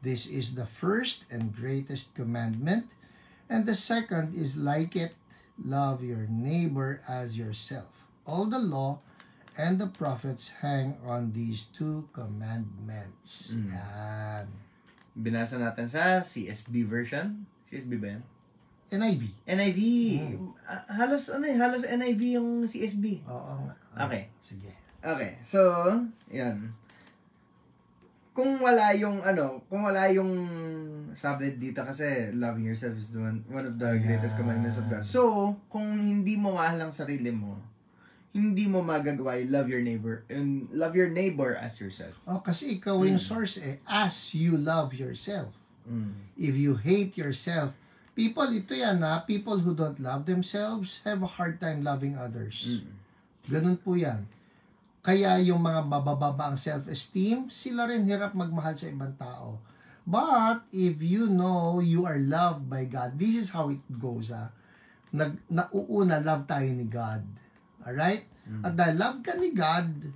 This is the first and greatest commandment. And the second is like it, love your neighbor as yourself. All the law and the prophets hang on these two commandments. Yan. Binasa natin sa CSB version. CSB ba yan? NIV. NIV. Halos NIV yung CSB. Oo nga. Okay. Sige. Okay. So, yan. Kung wala yung sabi dito kasi loving yourself is one of the greatest commandments of God. So, kung hindi mo mahal ang sarili mo, hindi mo magagawa yung love your neighbor and love your neighbor as yourself. Oh, kasi ikaw yung source as you love yourself. If you hate yourself, people who don't love themselves have a hard time loving others. Ganun po yan. Kaya yung mga bababa ang self-esteem, sila rin hirap magmahal sa ibang tao. But, if you know you are loved by God, this is how it goes, nauuna, love tayo ni God. Alright? At dahil love ka ni God,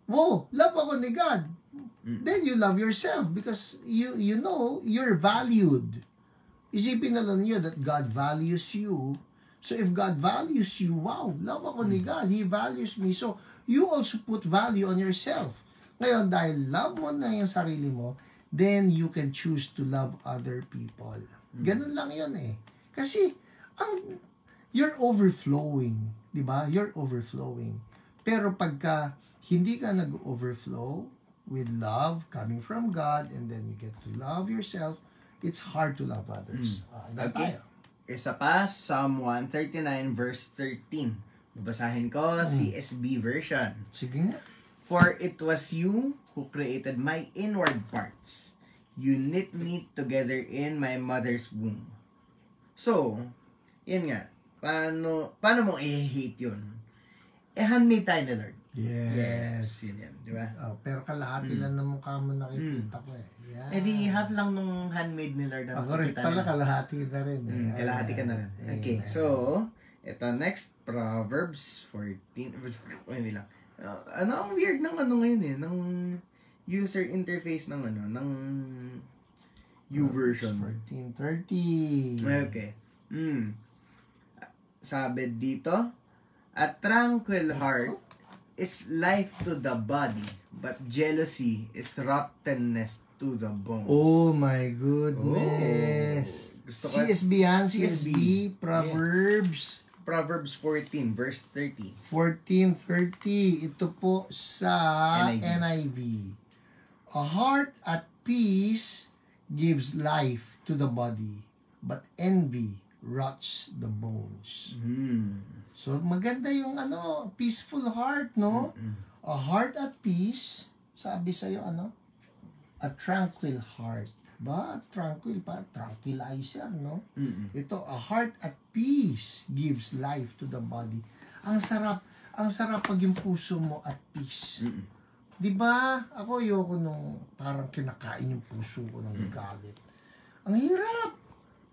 love ako ni God. Then you love yourself because you know you're valued. Isipin na lang nyo that God values you. So, if God values you, love ako ni God. He values me. So, you also put value on yourself. Ngayon, dahil love mo na yung sarili mo, then you can choose to love other people. Ganun lang yun eh. Kasi, you're overflowing. Diba? You're overflowing. Pero pagka hindi ka nag-overflow with love coming from God, and then you get to love yourself, it's hard to love others. Okay. Isa pa, Psalm 139 verse 13. Babasahin ko, CSB version. Sige nga. For it was you who created my inward parts. You knit me together in my mother's womb. So, yun nga. Paano mo i-hate yun? Handmade tayo ni Lord. Yes. Yun yan, di ba? Pero kalahati lang ng mukha mo nakikita ko eh. Yeah. Di half lang nung handmade ni Lord. Ako rin pala, kalahati na rin. Kalahati ka na rin. Okay, so, ito next, Proverbs 14. Wait lang. Ang weird ng ngayon eh, ng user interface ng ng YouVersion. 14:30. Okay. Sabi dito, a tranquil heart is life to the body, but jealousy is rottenness to the bones. Oh my goodness. CSB yan, CSB, Proverbs. Proverbs 14, verse 30. 14:30. Ito po sa NIV. A heart at peace gives life to the body, but envy rots the bones. So, maganda yung peaceful heart, no? A heart at peace, sabi sa'yo, a tranquil heart. Ba, tranquil pa, tranquilizer, no? Ito, a heart at peace gives life to the body. Ang sarap pag yung puso mo at peace. Di ba? Ako ayoko nung parang kinakain yung puso ko ng galit. Ang hirap.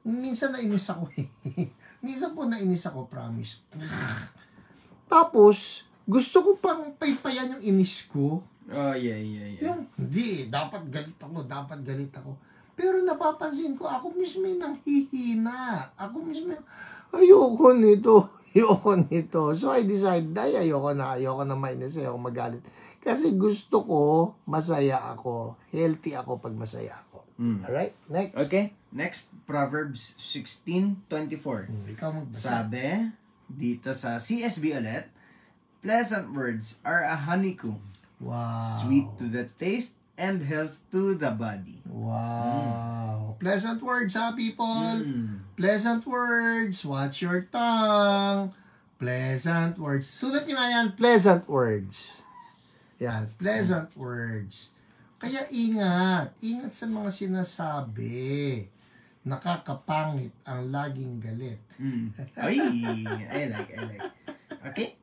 Minsan nainis ako eh. Minsan po nainis ako, promise. Tapos, gusto ko pang paypayan yung inis ko. Oh, yeah. Yung, hindi, dapat galit ako. Pero napapansin ko, ako mismo yung nanghihina. Ako mismo yung, ayoko nito. So I decided, ayoko na mainis, ayoko magalit. Kasi gusto ko, masaya ako. Healthy ako pag masaya ako. Alright, next. Okay, next, Proverbs 16:24. Ikaw magbasa. Sabi, dito sa CSB ulit, pleasant words are a honeycomb. Wow. Sweet to the taste and health to the body. Wow. Pleasant words, people. Pleasant words. Watch your tongue. Pleasant words. Sulat nyo nga yan, pleasant words. Yan, pleasant words. Kaya ingat. Ingat sa mga sinasabi. Nakakapangit ang laging galit. Ay, I like. Okay?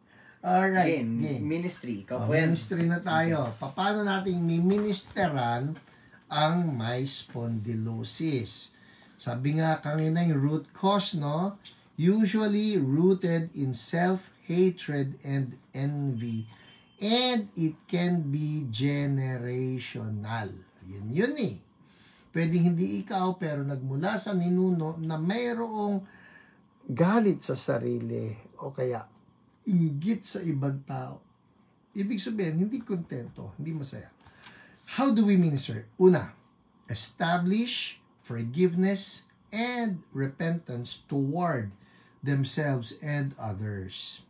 Alright. Ministry. Ministry na tayo. Paano natin miministeran ang may spondylosis? Sabi nga kanina yung root cause, no? Usually rooted in self-hatred and envy. And it can be generational. Yun eh. Pwedeng hindi ikaw, pero nagmula sa ninuno na mayroong galit sa sarili o kaya inggit sa ibang tao. Ibig sabihin, hindi kontento, hindi masaya. How do we minister? Una, establish forgiveness and repentance toward themselves and others.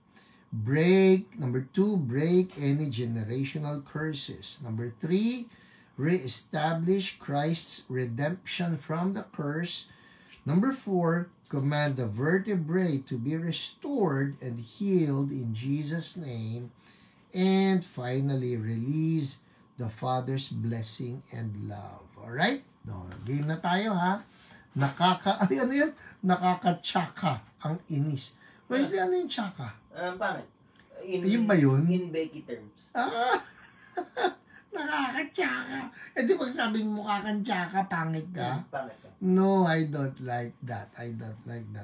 Number 2, break any generational curses. Number 3, reestablish Christ's redemption from the curse. Number 4, command the vertebrae to be restored and healed in Jesus' name. And finally, release the Father's blessing and love. Alright? No, game na tayo, ha? Ano yan? Nakaka-tsaka ang inis. Wesley, ano yung tsaka? Pangit. Yun ba yun? In Becky terms. Nakaka-tsaka. Eh di pag sabing mukha kang tsaka, pangit ka? Pangit ka. No, I don't like that.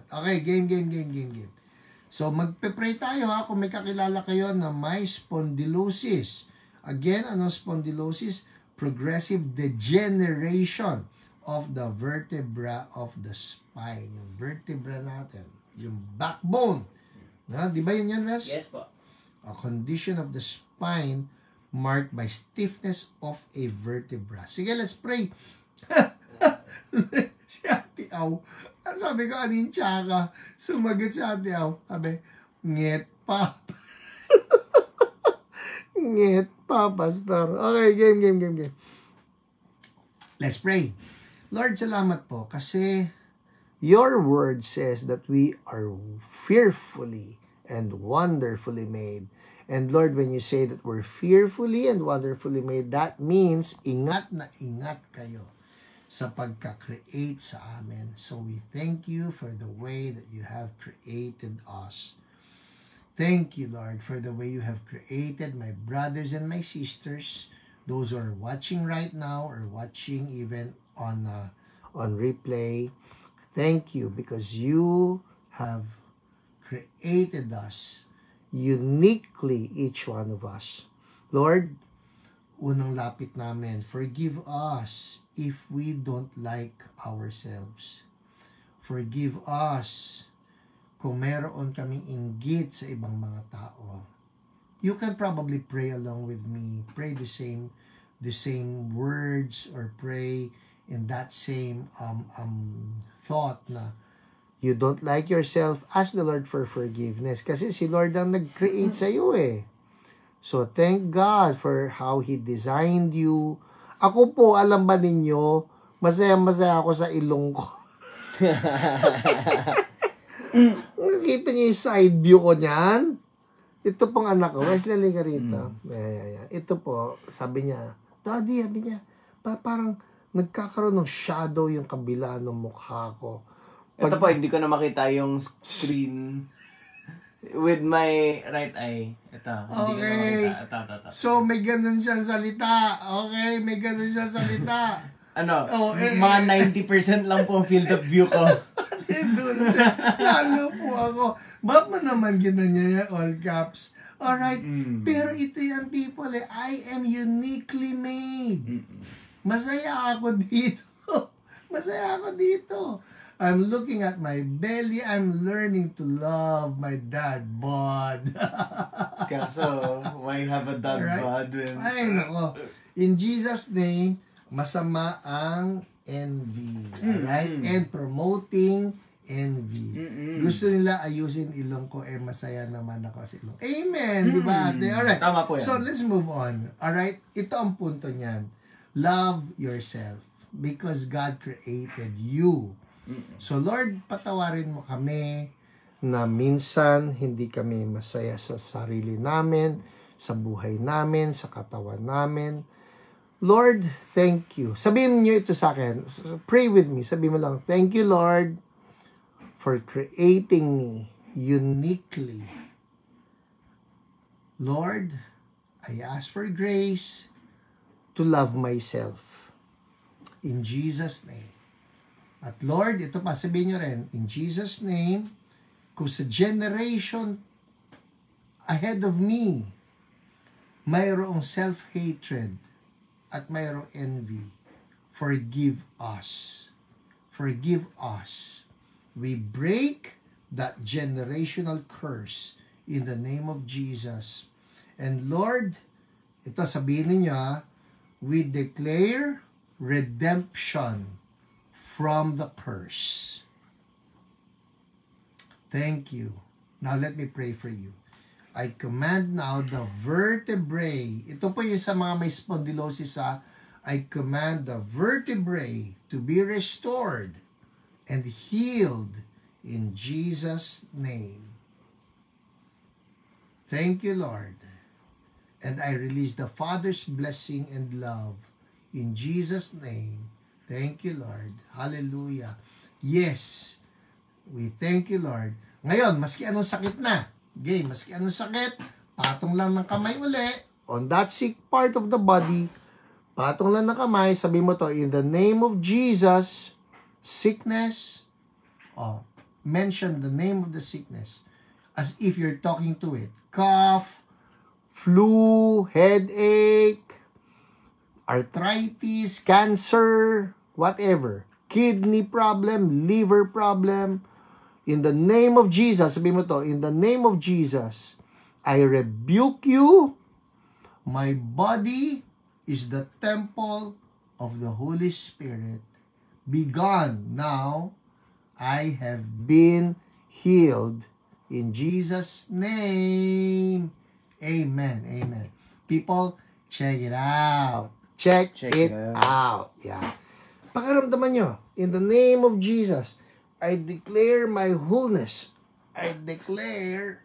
Okay, game. So, magpe-pray tayo, ha, kung may kakilala kayo na may spondylosis. Again, anong spondylosis? Progressive degeneration of the vertebra of the spine. Yung vertebra natin. Yung backbone. Di ba yun, Wes? Yes po. A condition of the spine marked by stiffness of a vertebra. Sige, let's pray. Si Ate Aw, sabi ko, anin tsaka? Sumagot si Ate Aw. Sabi, nget pa. Nget pa, Pastor. Okay, game. Let's pray. Lord, salamat po kasi your word says that we are fearfully and wonderfully made. And Lord, when you say that we're fearfully and wonderfully made, that means ingat na ingat kayo sa pagka-create sa amin. So we thank you for the way that you have created us. Thank you, Lord, for the way you have created my brothers and my sisters, those who are watching right now or watching even on replay. Thank you because you have created us uniquely, each one of us. Lord, unang lapit namin, forgive us if we don't like ourselves. Forgive us kung meron kaming inggit sa ibang mga tao. You can probably pray along with me. Pray the same words or pray in that same thought na you don't like yourself, ask the Lord for forgiveness. Kasi si Lord ang nag-create sa iyo eh. So, thank God for how He designed you. Ako po, alam ba ninyo, masaya-masaya ako sa ilong ko. Nakita niyo yung side view ko niyan? Ito pong anak ko. Wesley, ka rito. Yeah. Ito po, sabi niya, Daddy, sabi niya, parang nagkakaroon ng shadow yung kabila ng mukha ko. Ito po, hindi ko na makita yung screen with my right eye. Ito, hindi ko na makita. Ito. So, may ganun siyang salita. Okay, may ganun siyang salita. Mga 90% lang po ang field of view ko. Doon siya. Lalo po ako. Ba't mo naman ginanyan niya all caps? Alright, pero ito yan, people, I am uniquely made. Masaya ako dito. I'm looking at my belly. I'm learning to love my dad bod. Kaso, why have a dad bod? Ay, nako. In Jesus' name, masama ang envy. Alright? And promoting envy. Gusto nila ayusin ilong ko, masaya naman ako sa ilong. Amen! Di ba, ate? Alright. Tama po yan. So, let's move on. Alright? Ito ang punto niyan. Love yourself because God created you. So, Lord, patawarin mo kami na minsan hindi kami masaya sa sarili namin, sa buhay namin, sa katawan namin. Lord, thank you. Sabihin niyo ito sa akin. Pray with me. Sabihin mo lang, thank you, Lord, for creating me uniquely. Lord, I ask for grace to love myself. In Jesus' name. At Lord, ito pa, sabihin niyo rin, in Jesus' name, kung sa generation ahead of me, mayroong self-hatred at mayroong envy, forgive us. Forgive us. We break that generational curse in the name of Jesus. And Lord, ito sabihin niya, we declare redemption from the curse. Thank you. Now let me pray for you. I command now the vertebrae. Ito po yung sa mga may spondylosis ha. I command the vertebrae to be restored and healed in Jesus' name. Thank you, Lord. And I release the Father's blessing and love in Jesus' name. Thank you, Lord. Hallelujah. Yes, we thank you, Lord. Ngayon, maski anong sakit na, maski anong sakit, patong lang ng kamay uli on that sick part of the body, patong lang ng kamay, sabi mo to, in the name of Jesus, sickness, mention the name of the sickness as if you're talking to it. Cough, flu, headache, arthritis, cancer, whatever. Kidney problem, liver problem. In the name of Jesus, sabi mo to, in the name of Jesus, I rebuke you. My body is the temple of the Holy Spirit. Be gone now. I have been healed in Jesus' name. Amen. Amen. People, check it out. Check it out. Yeah. Pakiramdaman nyo, in the name of Jesus, I declare my wholeness. I declare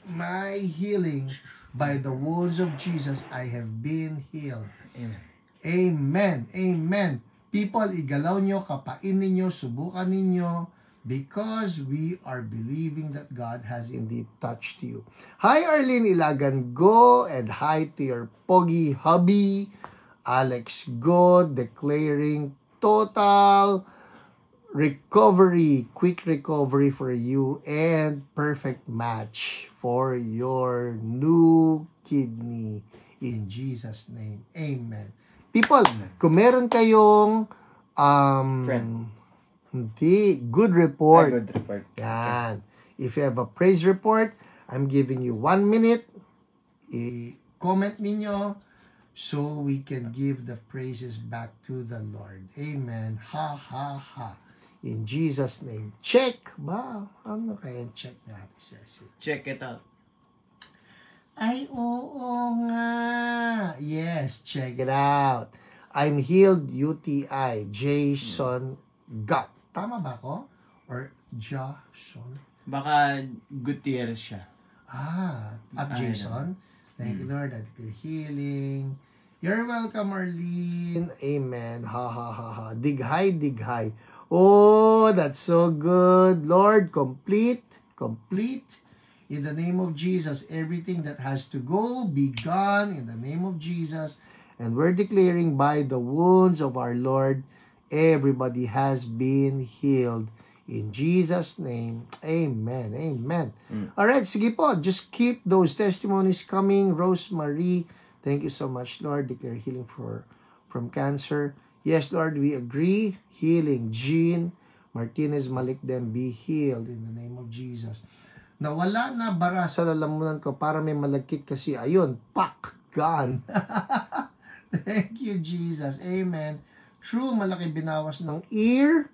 my healing. By the wounds of Jesus, I have been healed. Amen. Amen. Amen. People, igalaw nyo, kapainin nyo, subukan ninyo, because we are believing that God has indeed touched you. Hi, Arlene Ilagan. Go, and hi to your pogi hubby, Alex Go, declaring total recovery, quick recovery for you, and perfect match for your new kidney in Jesus' name. Amen. People, kung meron kayong Friend. Hindi, good report. Good report. Yan. If you have a praise report, I'm giving you 1 minute. I-comment ninyo so we can give the praises back to the Lord. Amen. Ha, ha, ha. In Jesus' name. Check ba? Ano kaya check natin, Cecil? Check it out. Ay, oo nga. Yes, check it out. I'm healed UTI. Jason Gut. Tama ba ako? Or Jason? Baka Gutierrez siya. At Jason. Thank you, Lord, that you're healing. You're welcome, Arlene. Amen. Ha, ha, ha, ha. Dighay, dighay. Oh, that's so good. Lord, complete. In the name of Jesus, everything that has to go, be gone in the name of Jesus. And we're declaring by the wounds of our Lord, everybody has been healed. In Jesus' name, amen. Amen. All right, sige po. Just keep those testimonies coming. Rosemary, thank you so much, Lord. Declare healing from cancer. Yes, Lord, we agree. Healing. Jean Martinez Malikden, be healed in the name of Jesus. Nawala na bara sa lalamunan ko para may malagkit kasi. Ayun, pak, gone. Thank you, Jesus. Amen. True, malaki binawas ng ear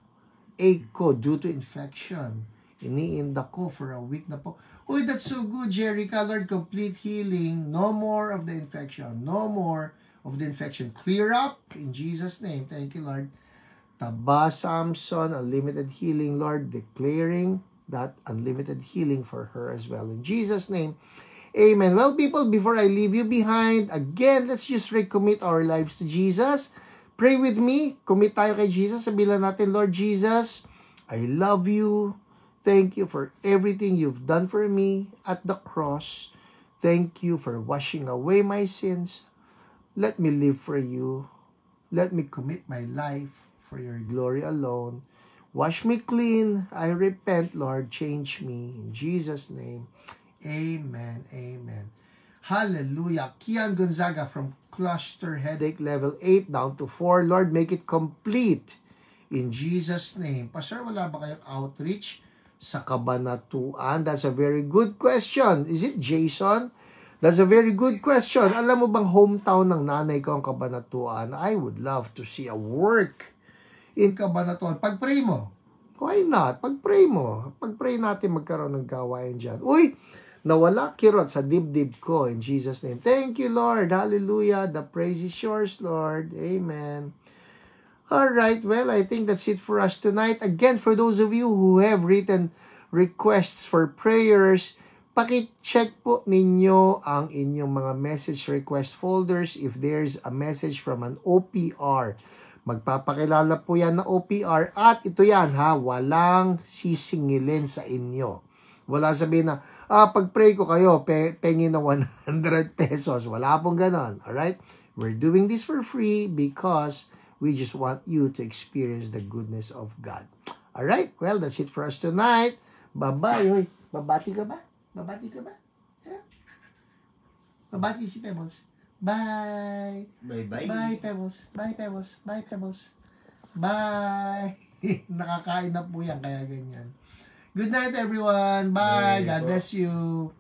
ache ko due to infection. Iniinda ko for a week na po. Uy, that's so good, Jerica. Lord, complete healing. No more of the infection. No more of the infection. Clear up in Jesus' name. Thank you, Lord. Taba Samson, unlimited healing, Lord, declaring that unlimited healing for her as well. In Jesus' name, amen. Well, people, before I leave you behind, again, let's just recommit our lives to Jesus. Pray with me. Commit tayo kay Jesus. Sabihin natin, Lord Jesus, I love you. Thank you for everything you've done for me at the cross. Thank you for washing away my sins. Let me live for you. Let me commit my life for your glory alone. Wash me clean. I repent, Lord. Change me. In Jesus' name, amen. Amen. Hallelujah. Kian Gonzaga from cluster headache level 8 down to 4. Lord, make it complete. In Jesus' name. Pastor, wala ba kayong outreach sa Cabanatuan? That's a very good question. Is it Jason? That's a very good question. Alam mo bang hometown ng nanay ko ang Cabanatuan? I would love to see a work in Cabanatuan. Pag-pray mo. Why not? Pag-pray mo. Pag-pray natin magkaroon ng gawain dyan. Uy! Nawala kirot sa dibdib ko in Jesus' name. Thank you, Lord. Hallelujah. The praise is yours, Lord. Amen. Alright, well, I think that's it for us tonight. Again, for those of you who have written requests for prayers, paki-check po ninyo ang inyong mga message request folders if there's a message from an OPR. Magpapakilala po yan na OPR at ito yan ha, walang sisingilin sa inyo. Wala sabihin na, pag-pray ko kayo, pengi na 100 pesos. Wala pong ganon. Alright? We're doing this for free because we just want you to experience the goodness of God. Alright? Well, that's it for us tonight. Bye-bye. Hoy, babati ka ba? Babati ka ba? Yeah. Babati si Pebbles. Bye. Bye-bye. Bye, Pebbles. Bye, Pebbles. Bye, Pebbles. Bye. Nakakain na po yan, kaya ganyan. Good night, everyone. Bye. God bless you.